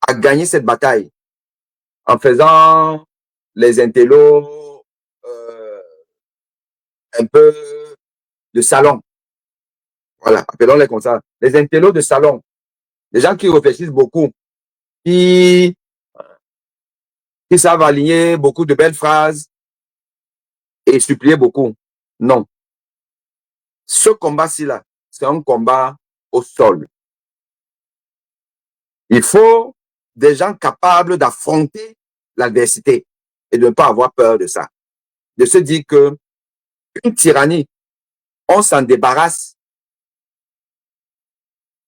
à gagner cette bataille en faisant les intellos un peu de salon. Voilà, appelons-les comme ça. Les intellos de salon. Des gens qui réfléchissent beaucoup, qui savent aligner beaucoup de belles phrases et supplier beaucoup. Non. Ce combat-ci là, c'est un combat au sol. Il faut des gens capables d'affronter l'adversité et de ne pas avoir peur de ça. De se dire que une tyrannie, on s'en débarrasse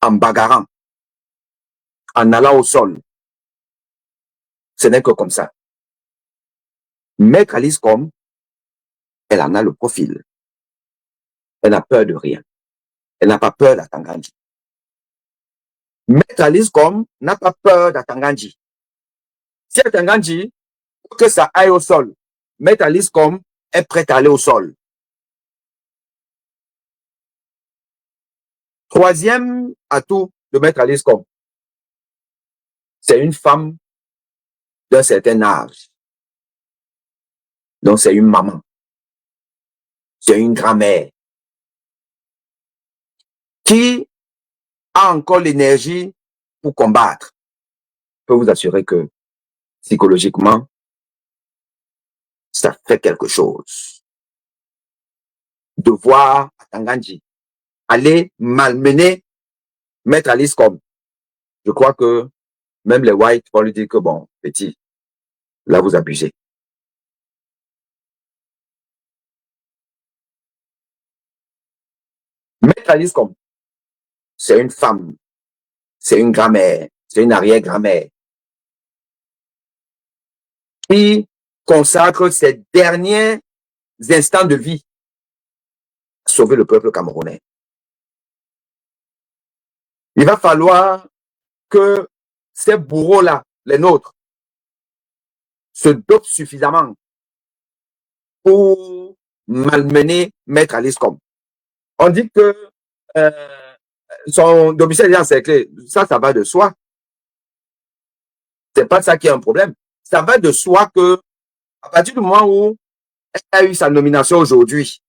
en bagarrant, en allant au sol. Ce n'est que comme ça. Maître Alice Combes, elle en a le profil. Elle n'a peur de rien. Elle n'a pas peur d'Atangandji. Maître Alice Combes n'a pas peur d'Atangandji. Si Atangandji, que ça aille au sol, Maître Alice Combes est prête à aller au sol. Troisième atout de Maître Alice Combes, c'est une femme d'un certain âge. Donc c'est une maman. C'est une grand-mère qui a encore l'énergie pour combattre. Je peux vous assurer que psychologiquement, ça fait quelque chose. De voir Atangandji aller malmener Maître Alice Combes. Je crois que même les whites vont lui dire que bon, petit, là vous abusez. Maître Alice Combes, c'est une femme, c'est une grand-mère, c'est une arrière-grand-mère qui consacre ses derniers instants de vie à sauver le peuple camerounais. Il va falloir que ces bourreaux-là, les nôtres, se dopent suffisamment pour malmener Maître Alice Combes. On dit que son domicile est encerclé. Ça va de soi. C'est pas ça qui est un problème. Ça va de soi que, à partir du moment où elle a eu sa nomination aujourd'hui,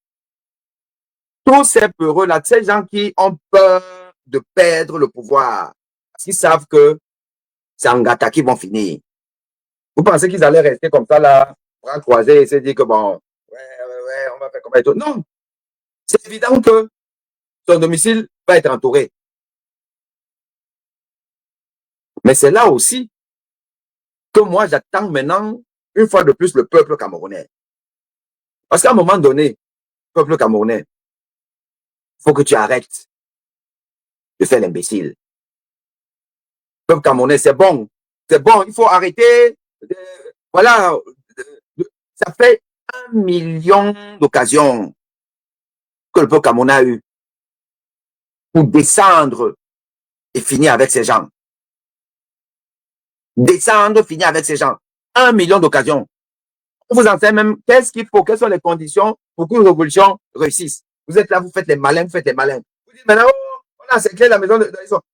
tous ces peureux-là, ces gens qui ont peur de perdre le pouvoir, parce qu'ils savent que c'est en gâta qu'ils vont finir. Vous pensez qu'ils allaient rester comme ça, là, bras croisés et se dire que bon, ouais, on va faire comme ça. Non. C'est évident que son domicile va être entouré. Mais c'est là aussi que moi, j'attends maintenant, une fois de plus, le peuple camerounais. Parce qu'à un moment donné, peuple camerounais, il faut que tu arrêtes de faire l'imbécile. Peuple camerounais, c'est bon, il faut arrêter. Voilà, ça fait 1 million d'occasions que le peuple camerounais a eu pour descendre et finir avec ces gens. Descendre, finir avec ces gens. 1 million d'occasions. On vous enseigne même qu'est-ce qu'il faut, quelles sont les conditions pour qu'une révolution réussisse. Vous êtes là, vous faites les malins, vous faites les malins. Vous dites maintenant, oh, on a encerclé la maison de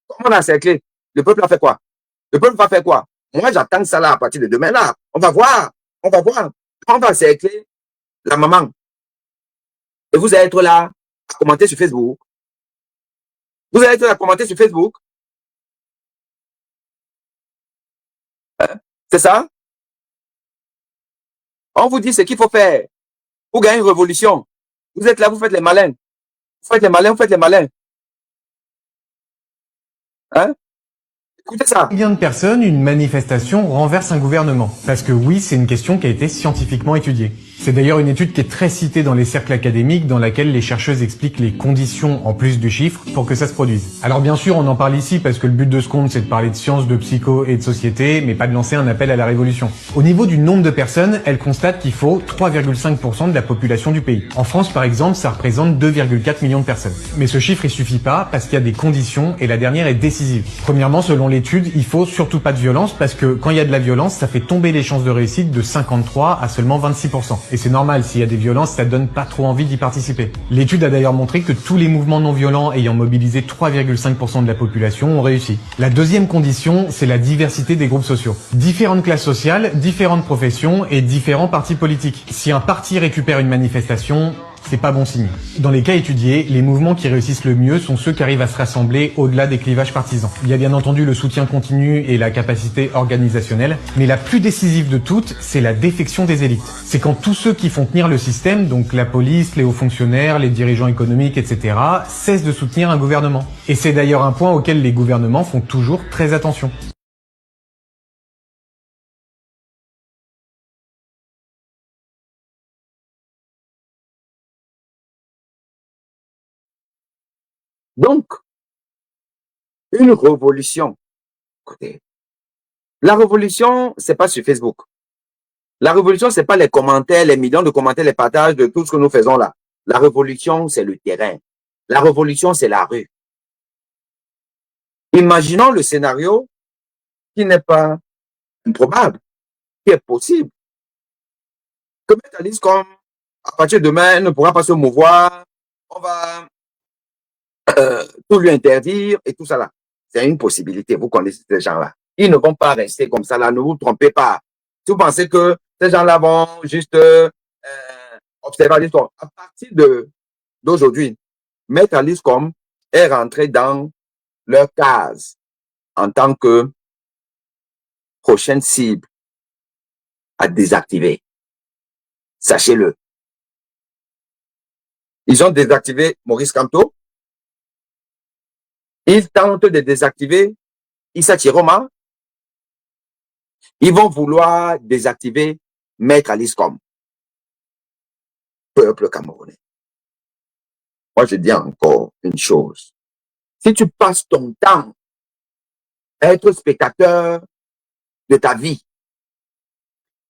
comment on a encerclé? Le peuple a fait quoi? Le peuple va faire quoi? Moi, j'attends ça là à partir de demain là. On va voir. On va encercler la maman. Et vous allez être là à commenter sur Facebook. Vous allez être là à commenter sur Facebook. Hein? C'est ça? On vous dit ce qu'il faut faire pour gagner une révolution. Vous êtes là, vous faites les malins. Vous faites les malins. Hein? Écoutez ça. Combien de personnes une manifestation renverse un gouvernement? Parce que oui, c'est une question qui a été scientifiquement étudiée. C'est d'ailleurs une étude qui est très citée dans les cercles académiques, dans laquelle les chercheuses expliquent les conditions en plus du chiffre pour que ça se produise. Alors bien sûr, on en parle ici parce que le but de ce compte, c'est de parler de sciences, de psycho et de société, mais pas de lancer un appel à la révolution. Au niveau du nombre de personnes, elle constate qu'il faut 3,5% de la population du pays. En France, par exemple, ça représente 2,4 millions de personnes. Mais ce chiffre, il suffit pas parce qu'il y a des conditions et la dernière est décisive. Premièrement, selon l'étude, il faut surtout pas de violence parce que quand il y a de la violence, ça fait tomber les chances de réussite de 53 à seulement 26%. Et c'est normal, s'il y a des violences, ça donne pas trop envie d'y participer. L'étude a d'ailleurs montré que tous les mouvements non violents ayant mobilisé 3,5% de la population ont réussi. La deuxième condition, c'est la diversité des groupes sociaux. Différentes classes sociales, différentes professions et différents partis politiques. Si un parti récupère une manifestation, c'est pas bon signe. Dans les cas étudiés, les mouvements qui réussissent le mieux sont ceux qui arrivent à se rassembler au-delà des clivages partisans. Il y a bien entendu le soutien continu et la capacité organisationnelle, mais la plus décisive de toutes, c'est la défection des élites. C'est quand tous ceux qui font tenir le système, donc la police, les hauts fonctionnaires, les dirigeants économiques, etc., cessent de soutenir un gouvernement. Et c'est d'ailleurs un point auquel les gouvernements font toujours très attention. Donc, une révolution. Écoutez, la révolution, c'est pas sur Facebook. La révolution, c'est pas les commentaires, les millions de commentaires, les partages de tout ce que nous faisons là. La révolution, c'est le terrain. La révolution, c'est la rue. Imaginons le scénario qui n'est pas improbable, qui est possible. Que Métallis, comme à partir de demain, ne pourra pas se mouvoir, on va tout lui interdire et tout ça là. C'est une possibilité, vous connaissez ces gens-là. Ils ne vont pas rester comme ça là, ne vous trompez pas. Si vous pensez que ces gens-là vont juste observer l'histoire, à partir d'aujourd'hui, Maître Liscom est rentré dans leur case en tant que prochaine cible à désactiver. Sachez-le. Ils ont désactivé Maurice Kamto. Ils tentent de désactiver Issa Chiroma. Ils vont vouloir désactiver Maître Liscom. Peuple camerounais. Moi, je dis encore une chose. Si tu passes ton temps à être spectateur de ta vie,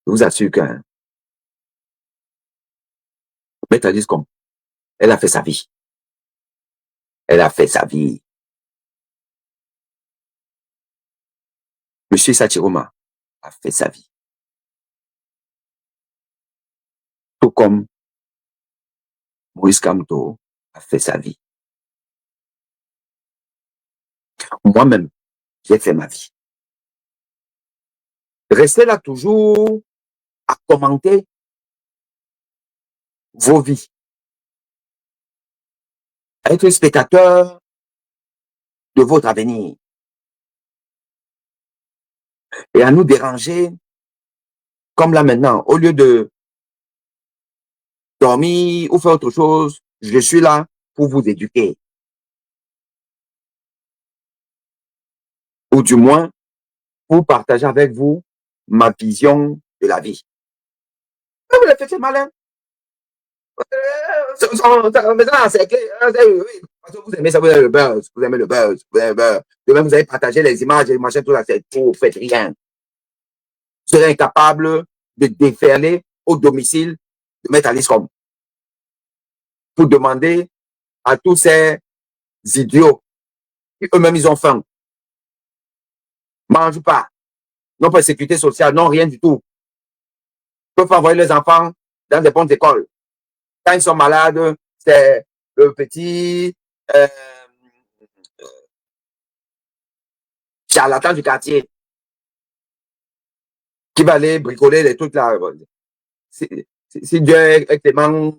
je vous assure que Maître Liscom, elle a fait sa vie. Elle a fait sa vie. Monsieur Sachiroma a fait sa vie. Tout comme Maurice Kamto a fait sa vie. Moi-même, j'ai fait ma vie. Restez là toujours à commenter vos vies. À être spectateur de votre avenir. Et à nous déranger, comme là maintenant, au lieu de dormir ou faire autre chose, je suis là pour vous éduquer. Ou du moins, pour partager avec vous ma vision de la vie. Mais vous les faites malin. Parce que vous aimez ça, vous aimez le buzz, vous aimez le buzz, vous aimez le buzz. Demain, vous allez partager les images et machin, tout ça, c'est tout, vous faites rien. Vous serez incapable de déferler au domicile de Maître Liscom pour demander à tous ces idiots qui eux-mêmes ils ont faim. Mangent pas. Non pas de sécurité sociale, non rien du tout. Ils peuvent envoyer les enfants dans des bonnes écoles. Quand ils sont malades, c'est le petit charlatan du quartier qui va aller bricoler les trucs là. Si Dieu est clément,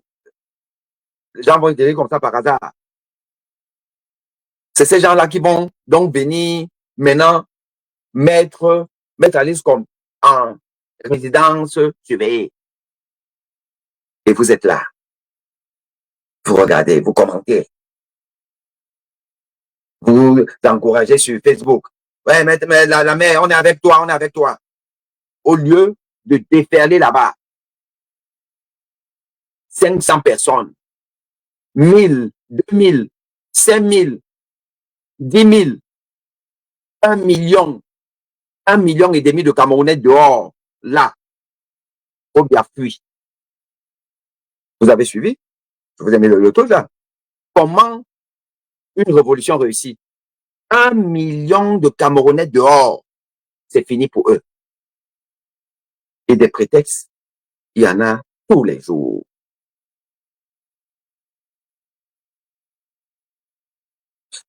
les gens vont dire comme ça par hasard. C'est ces gens-là qui vont donc venir maintenant mettre Liscom en résidence surveillée. Et vous êtes là. Vous regardez, vous commentez. Vous encouragez sur Facebook. Ouais, mais la mère, on est avec toi, on est avec toi. Au lieu de déferler là-bas. 500 personnes, 1000, 2000, 5000, 10 000, 1 million, 1,5 million de Camerounais dehors, là, au Biafui. Vous avez suivi? Je vous ai mis le truc là. Comment une révolution réussit? 1 million de Camerounais dehors, c'est fini pour eux. Et des prétextes, il y en a tous les jours.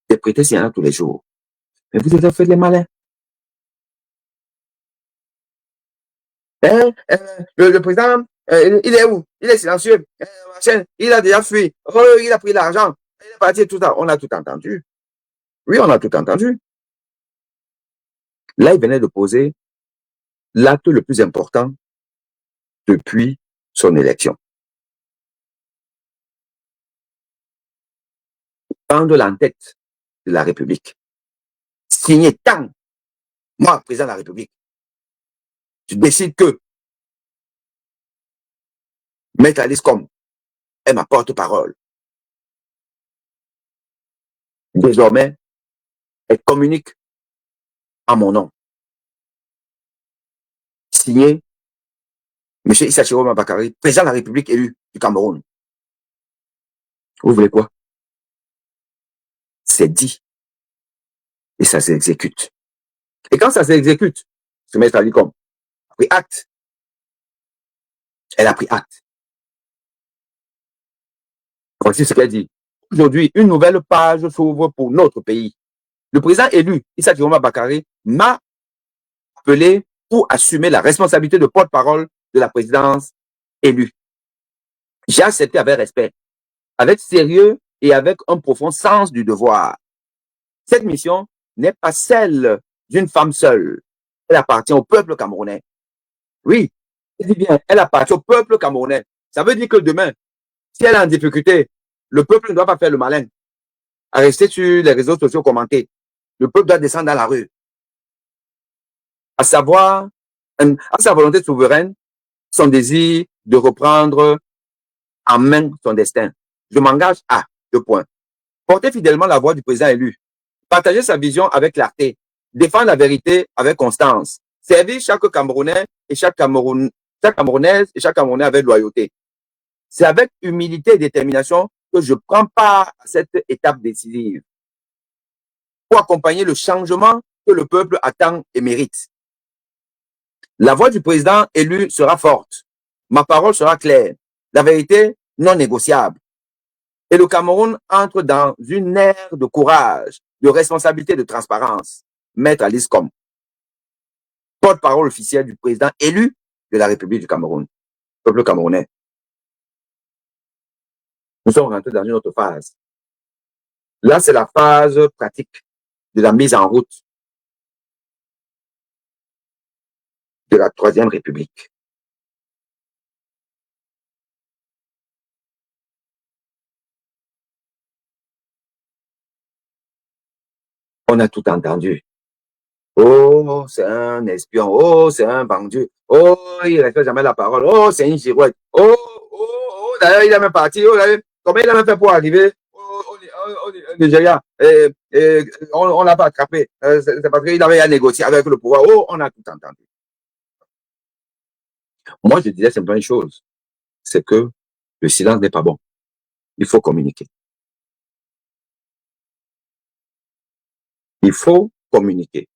Des prétextes, il y en a tous les jours. Mais vous avez fait les malins. Hein? Le président, il est où? Il est silencieux. Il a déjà fui. Oh, il a pris l'argent. Il est parti, tout ça. On a tout entendu. Oui, on a tout entendu. Là, il venait de poser l'acte le plus important depuis son élection. Prendre l'entête de la République. Signer tant. Moi, président de la République, je décide que Maître Alice Com est ma porte-parole. Désormais, elle communique en mon nom. Signé M. Issa Chiroma Bakary, président de la République élu du Cameroun. Vous voulez quoi? C'est dit. Et ça s'exécute. Et quand ça s'exécute, ce Maître Ali Com a pris acte. Elle a pris acte. Voici ce qu'elle dit. Aujourd'hui, une nouvelle page s'ouvre pour notre pays. Le président élu, Issa Chiroma Bakary, m'a appelé pour assumer la responsabilité de porte-parole de la présidence élue. J'ai accepté avec respect, avec sérieux et avec un profond sens du devoir. Cette mission n'est pas celle d'une femme seule. Elle appartient au peuple camerounais. Oui, je dis bien, elle appartient au peuple camerounais. Ça veut dire que demain, si elle est en difficulté, le peuple ne doit pas faire le malin, à rester sur les réseaux sociaux commenter. Le peuple doit descendre dans la rue. À savoir, à sa volonté souveraine, son désir de reprendre en main son destin. Je m'engage à 2 points. Porter fidèlement la voix du président élu. Partager sa vision avec clarté. Défendre la vérité avec constance. Servir chaque Camerounais et chaque Camerounaise et chaque Camerounais avec loyauté. C'est avec humilité et détermination que je prends part à cette étape décisive pour accompagner le changement que le peuple attend et mérite. La voix du président élu sera forte. Ma parole sera claire. La vérité non négociable. Et le Cameroun entre dans une ère de courage, de responsabilité, de transparence. Maître Alice Com, porte-parole officielle du président élu de la République du Cameroun, peuple camerounais. Nous sommes rentrés dans une autre phase. Là, c'est la phase pratique de la mise en route de la Troisième République. On a tout entendu. Oh, c'est un espion. Oh, c'est un bandit. Oh, il ne respecte jamais la parole. Oh, c'est une girouette. Oh, d'ailleurs, il est même parti. Oh, comment il a même fait pour arriver au Nigeria? On ne l'a pas attrapé. C'est parce qu'il avait à négocier avec le pouvoir. Oh, on a tout entendu. Moi, je disais simplement une chose. C'est que le silence n'est pas bon. Il faut communiquer. Il faut communiquer.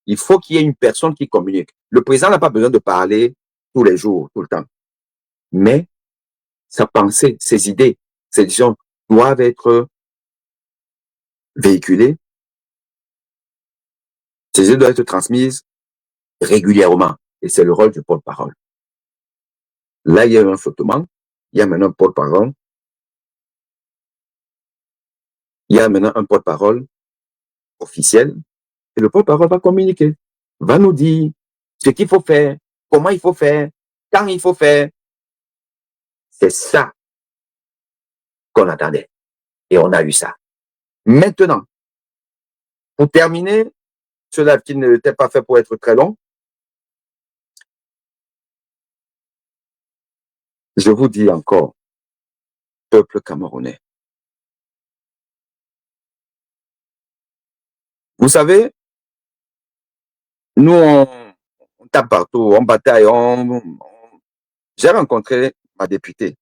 Il faut qu'il y ait une personne qui communique. Le président n'a pas besoin de parler tous les jours, tout le temps. Mais sa pensée, ses idées, ses décisions doivent être véhiculées. Ces idées doivent être transmises régulièrement. Et c'est le rôle du porte-parole. Là, il y a eu un flottement. Il y a maintenant un porte-parole. Il y a maintenant un porte-parole officiel. Et le porte-parole va communiquer, va nous dire ce qu'il faut faire, comment il faut faire, quand il faut faire. C'est ça qu'on attendait. Et on a eu ça. Maintenant, pour terminer, ce live qui n'était pas fait pour être très long, je vous dis encore, peuple camerounais. Vous savez, nous, on tape partout, on bataille, J'ai rencontré ma députée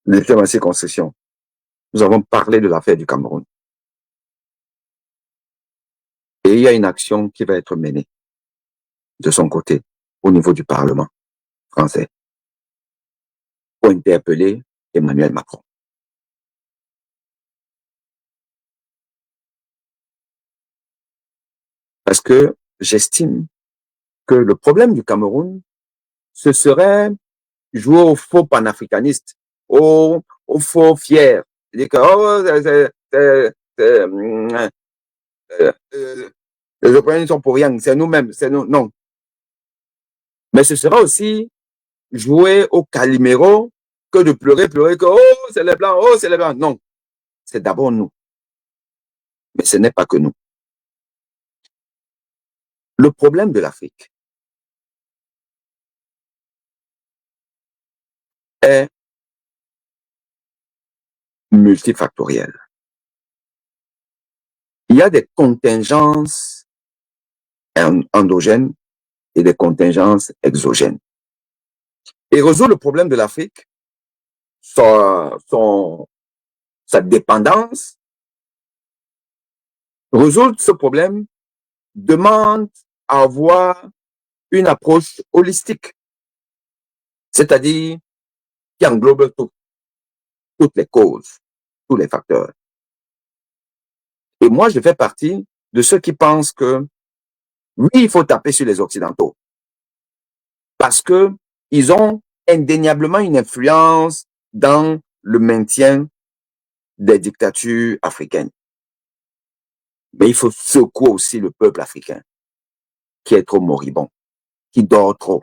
de ma circonscription. Nous avons parlé de l'affaire du Cameroun. Et il y a une action qui va être menée de son côté au niveau du Parlement français pour interpeller Emmanuel Macron. Parce que j'estime que le problème du Cameroun, ce serait jouer au faux panafricaniste, au faux fier. Dire que les Européens sont pour rien, c'est nous-mêmes, c'est nous. Non. Mais ce sera aussi jouer au Calimero que de pleurer que c'est les Blancs, c'est les Blancs. Non. C'est d'abord nous. Mais ce n'est pas que nous. Le problème de l'Afrique est multifactoriel. Il y a des contingences endogènes et des contingences exogènes. Et résoudre le problème de l'Afrique, sa dépendance, résoudre ce problème demande à avoir une approche holistique, c'est-à-dire qui englobe toutes les causes, tous les facteurs. Et moi, je fais partie de ceux qui pensent que oui, il faut taper sur les Occidentaux parce que ils ont indéniablement une influence dans le maintien des dictatures africaines. Mais il faut secouer aussi le peuple africain qui est trop moribond, qui dort trop,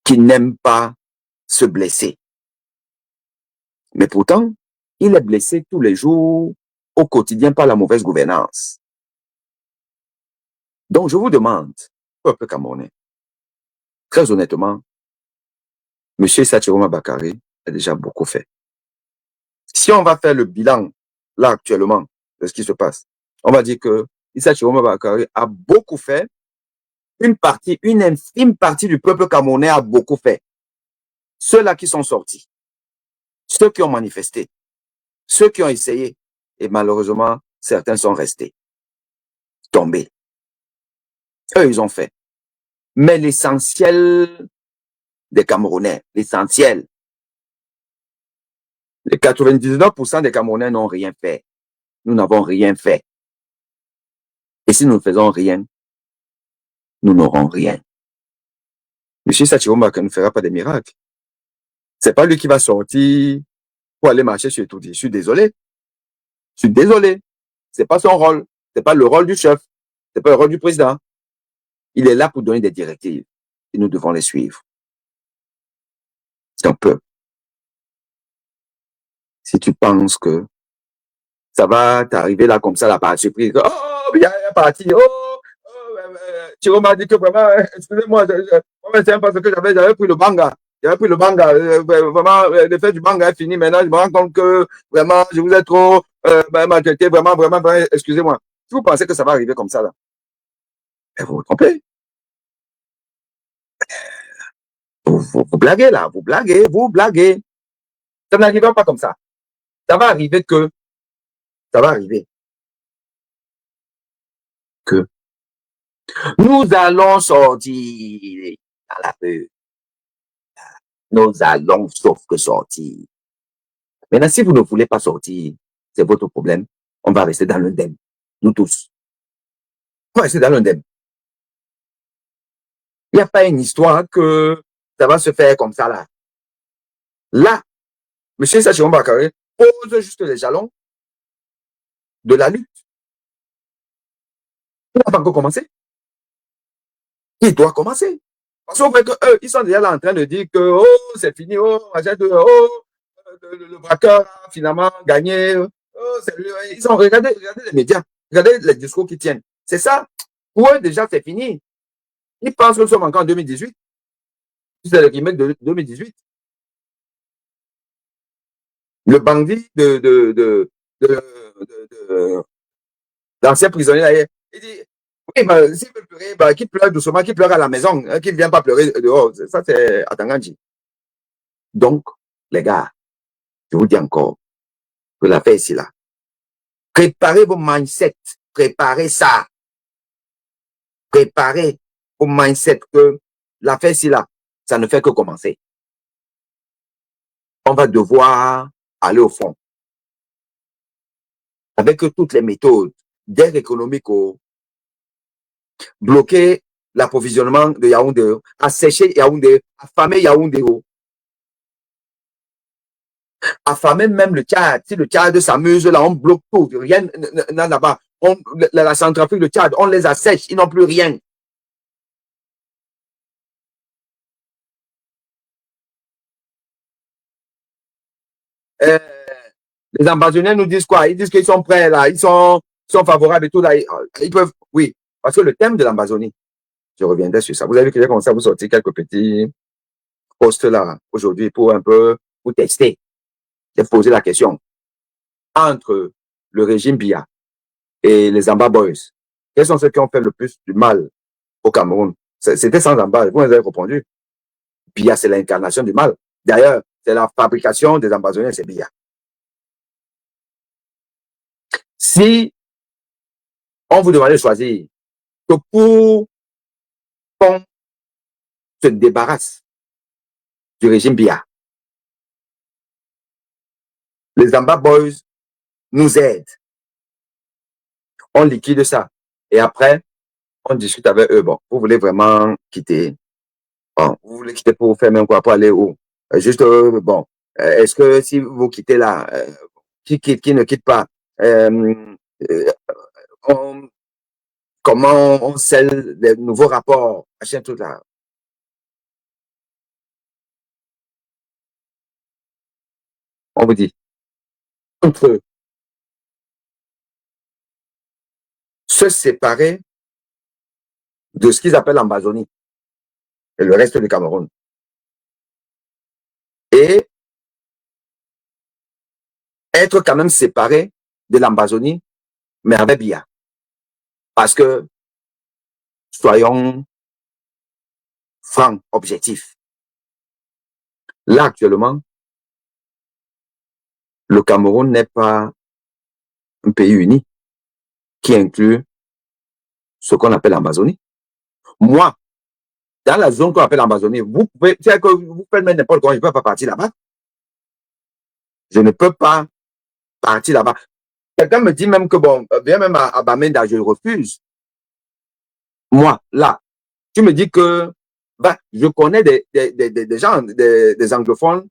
qui n'aime pas se blesser. Mais pourtant, il est blessé tous les jours au quotidien par la mauvaise gouvernance. Donc, je vous demande, peuple camerounais, très honnêtement, M. Issa Chiroma Bakary a déjà beaucoup fait. Si on va faire le bilan, là, actuellement, de ce qui se passe, on va dire que Issa Chiroma Bakary a beaucoup fait. Une infime partie du peuple camerounais a beaucoup fait. Ceux-là qui sont sortis, ceux qui ont manifesté, ceux qui ont essayé, et malheureusement, certains sont restés, tombés. Eux, ils ont fait. Mais l'essentiel des Camerounais, l'essentiel, les 99% des Camerounais n'ont rien fait. Nous n'avons rien fait. Et si nous ne faisons rien, nous n'aurons rien. Monsieur Issa Chiroma Bakary ne fera pas des miracles. C'est pas lui qui va sortir pour aller marcher sur tout. Je suis désolé. Je suis désolé. C'est pas son rôle. C'est pas le rôle du chef. C'est pas le rôle du président. Il est là pour donner des directives. Et nous devons les suivre. Si on peut. Si tu penses que ça va t'arriver là comme ça, là, par surprise, oh, il y a un parti, Chiroma a dit que vraiment, excusez-moi, c'est parce que j'avais pris le banga. J'avais pris le banga. Vraiment, l'effet du banga est fini. Maintenant, je me rends compte que vraiment, je vous ai trop maltraité. Vraiment, excusez-moi. Si vous pensez que ça va arriver comme ça, là, vous vous trompez. Vous blaguez, là. Vous blaguez. Ça n'arrivera pas comme ça. Ça va arriver que nous allons sortir dans la rue. Nous allons sauf que sortir. Maintenant, si vous ne voulez pas sortir, c'est votre problème. On va rester dans l'indemne. Nous tous. On va rester dans l'indemne. Il n'y a pas une histoire que ça va se faire comme ça là. Là, M. Issa Chiroma Bakary pose juste les jalons de la lutte. Il n'a pas encore commencé. Il doit commencer. Parce qu'on voit qu'eux, ils sont déjà là en train de dire que oh, c'est fini, le braqueur a finalement gagné. Ils ont regardé les médias, regardez les discours qu'ils tiennent. C'est ça. Pour eux, déjà, c'est fini. Ils pensent que nous sommes encore en 2018. C'est le remake de 2018. Le bandit l'ancien prisonnier, là, il dit, oui, bah, s'il veut pleurer, bah, qu'il pleure doucement, qu'il pleure à la maison, hein, qu'il ne vienne pas pleurer dehors. Ça, c'est Atanganji. Donc, les gars, je vous dis encore que l'affaire ici, là. Préparez vos mindsets. Préparez ça. Préparez vos mindsets que l'affaire ici, là, ça ne fait que commencer. On va devoir aller au fond. Avec toutes les méthodes d'aide économique, bloquer l'approvisionnement de Yaoundé, assécher Yaoundé, affamer Yaoundé, affamer même le Tchad. Si le Tchad s'amuse, là, on bloque tout. Rien là-bas. La Centrafrique, le Tchad, on les assèche, ils n'ont plus rien. Les ambassadeurs nous disent quoi? Ils disent qu'ils sont prêts, là, ils sont favorables et tout, là. Ils peuvent, oui. Parce que le thème de l'Amazonie, je reviendrai sur ça. Vous avez vu que j'ai commencé à vous sortir quelques petits posts là, aujourd'hui, pour un peu vous tester. J'ai posé la question. Entre le régime Biya et les Amba Boys, quels sont ceux qui ont fait le plus du mal au Cameroun? C'était sans embâche. Vous avez répondu. Biya, c'est l'incarnation du mal. D'ailleurs, c'est la fabrication des ambassadeurs, c'est Biya. Si on vous demandait de choisir que pour qu'on se débarrasse du régime Biya, les Amba Boys nous aident. On liquide ça. Et après, on discute avec eux. Bon, vous voulez vraiment quitter? Bon, vous voulez quitter pour faire même quoi? Pour aller où? Juste, bon, est-ce que si vous quittez là, qui quitte, qui ne quitte pas? Comment on scelle les nouveaux rapports? Machin, tout là. On vous dit, entre se séparer de ce qu'ils appellent l'Amazonie et le reste du Cameroun. Et être quand même séparé de l'Amazonie, mais avec Biya. Parce que, soyons francs, objectifs. Là, actuellement, le Cameroun n'est pas un pays uni qui inclut ce qu'on appelle l'Amazonie. Moi, dans la zone qu'on appelle l'Amazonie, vous pouvez, c'est que vous faites mettre n'importe quoi, je ne peux pas partir là-bas. Je ne peux pas partir là-bas. Quelqu'un me dit même que, bon, bien même à Bamenda, je refuse. Moi, là, tu me dis que, bah, je connais des gens, des anglophones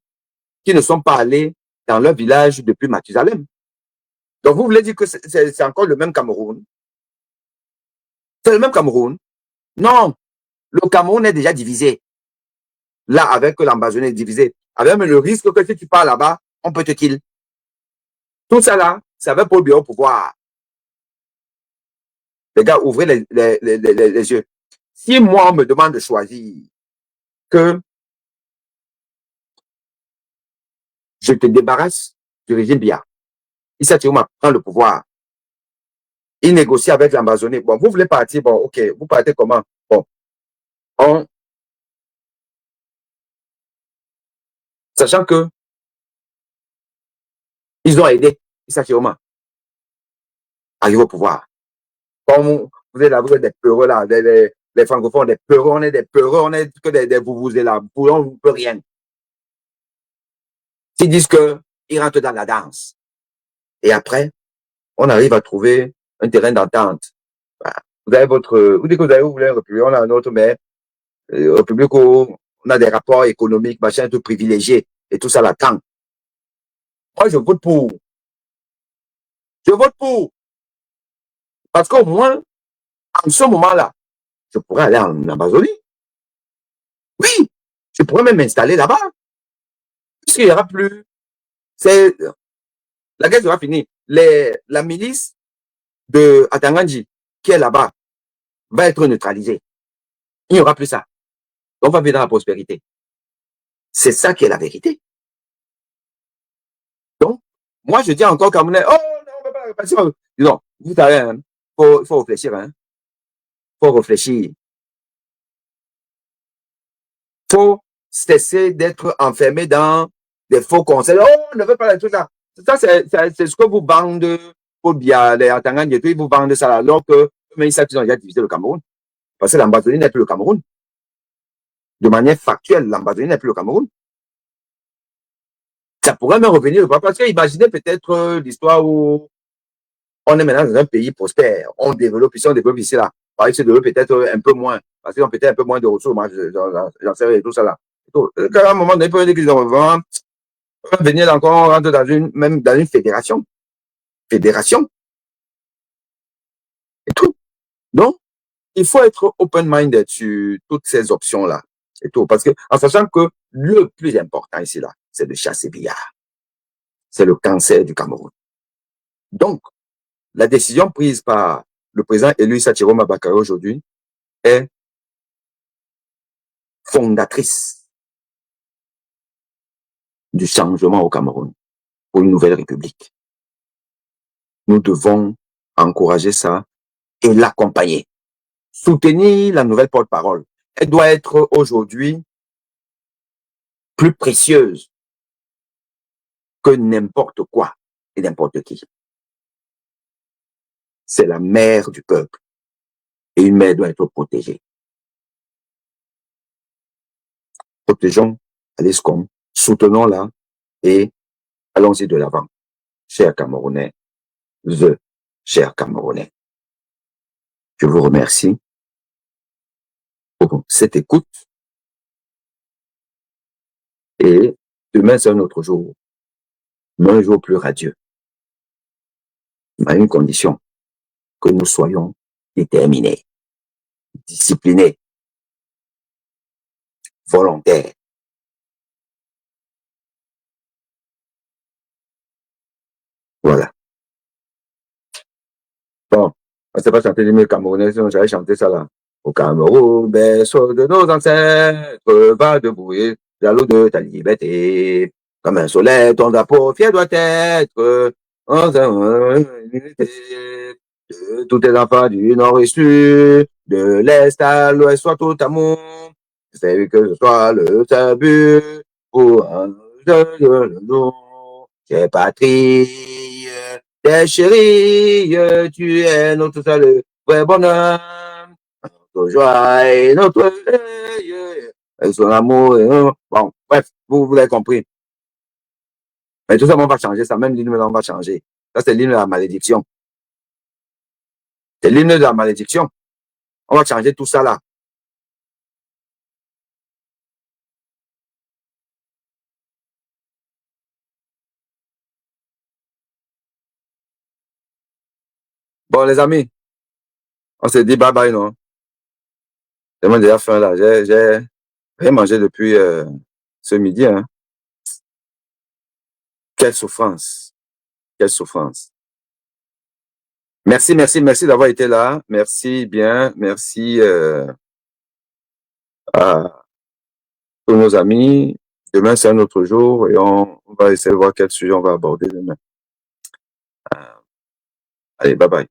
qui ne sont pas allés dans leur village depuis Mathusalem. Donc, vous voulez dire que c'est encore le même Cameroun? C'est le même Cameroun? Non, le Cameroun est déjà divisé. Là, avec l'Amazonie divisé. Avec même le risque que si tu pars là-bas, on peut te kill. Tout ça là, ça va pour le bureau pouvoir. Les gars, ouvrez les yeux. Si moi, on me demande de choisir que je te débarrasse du régime Biya, Issa Chiroma prend le pouvoir, il négocie avec l'Amazonie. Bon, vous voulez partir, bon, ok, vous partez comment? Bon, sachant que ils ont aidé Issa Chiroma à arriver au pouvoir. Comme vous êtes là, vous êtes des peureux là, les francophones, des peureux, on est des peureux, on est que des vous là, on ne peut rien. S'ils disent qu'ils rentrent dans la danse, et après, on arrive à trouver un terrain d'entente. Vous avez vous dites que vous voulez un république, on a un autre, mais république où on a des rapports économiques, machin, tout privilégié, et tout ça l'attend. Moi, je vote pour. Je vote pour. Parce qu'au moins, en ce moment-là, je pourrais aller en Amazonie. Oui, je pourrais même m'installer là-bas. Puisqu'il n'y aura plus. La guerre sera finie. La milice de Atanganji, qui est là-bas, va être neutralisée. Il n'y aura plus ça. On va vivre dans la prospérité. C'est ça qui est la vérité. Donc, Moi, je dis encore Camerounais, oh non, on ne veut pas la répartition. Non, vous savez, hein, il faut réfléchir. Hein. Faut réfléchir. Faut cesser d'être enfermé dans des faux conseils. Oh, on ne veut pas les trucs là. Ça, c'est ce que vous vendez pour bien les Atangans et tout, ils vous vendent ça là, alors que mais ils savent qu'ils ont déjà divisé le Cameroun. Parce que l'Ambazonie n'est plus le Cameroun. De manière factuelle, l'Ambazonie n'est plus le Cameroun. Ça pourrait même revenir, parce que imaginez peut-être l'histoire où on est maintenant dans un pays prospère, on développe ici, là. Paris se développe peut-être un peu moins, parce qu'ils ont peut-être un peu moins de ressources, moi, j'en sais rien, tout ça là. À un moment donné, ils peuvent dire qu'ils ont vraiment venir encore rentrer même dans une fédération. Fédération. Et tout. Donc, il faut être open-minded sur toutes ces options-là. Et tout. Parce que, en sachant que le plus important ici, là, c'est de chasser Billard. C'est le cancer du Cameroun. Donc, la décision prise par le président élu Issa Chiroma Bakary aujourd'hui est fondatrice du changement au Cameroun pour une nouvelle république. Nous devons encourager ça et l'accompagner. Soutenir la nouvelle porte-parole. Elle doit être aujourd'hui plus précieuse que n'importe quoi et n'importe qui. C'est la mère du peuple. Et une mère doit être protégée. Protégeons l'ESCOM, soutenons-la et allons-y de l'avant. Chers Camerounais, chers Camerounais, je vous remercie pour cette écoute. Et demain, c'est un autre jour. Mais un jour plus radieux. À une condition, que nous soyons déterminés, disciplinés, volontaires. Voilà. Bon, on ne sait pas chanter l'hymne camerounais, sinon j'allais chanter ça là. Au Cameroun, berceau de nos ancêtres, va debout et jaloux de ta liberté. Comme un soleil, ton drapeau fier doit être de tous tes enfants du nord et sud, de l'est à l'ouest, soit tout amour. C'est que ce soit le seul but pour un jeu de nous. Chère patrie, t'es chérie, tu es notre seul vrai bonheur. Notre joie et notre et son amour. Bon, bref, vous l'avez compris. Mais tout ça, on va changer ça. Même l'hymne, on va changer. Ça, c'est l'hymne de la malédiction. C'est l'hymne de la malédiction. On va changer tout ça là. Bon, les amis, on s'est dit bye bye, non? J'ai déjà faim là. J'ai rien mangé depuis ce midi. Hein. Quelle souffrance. Quelle souffrance. Merci, merci, merci d'avoir été là. Merci bien. Merci à tous nos amis. Demain, c'est un autre jour et on va essayer de voir quel sujet on va aborder demain. Allez, bye bye.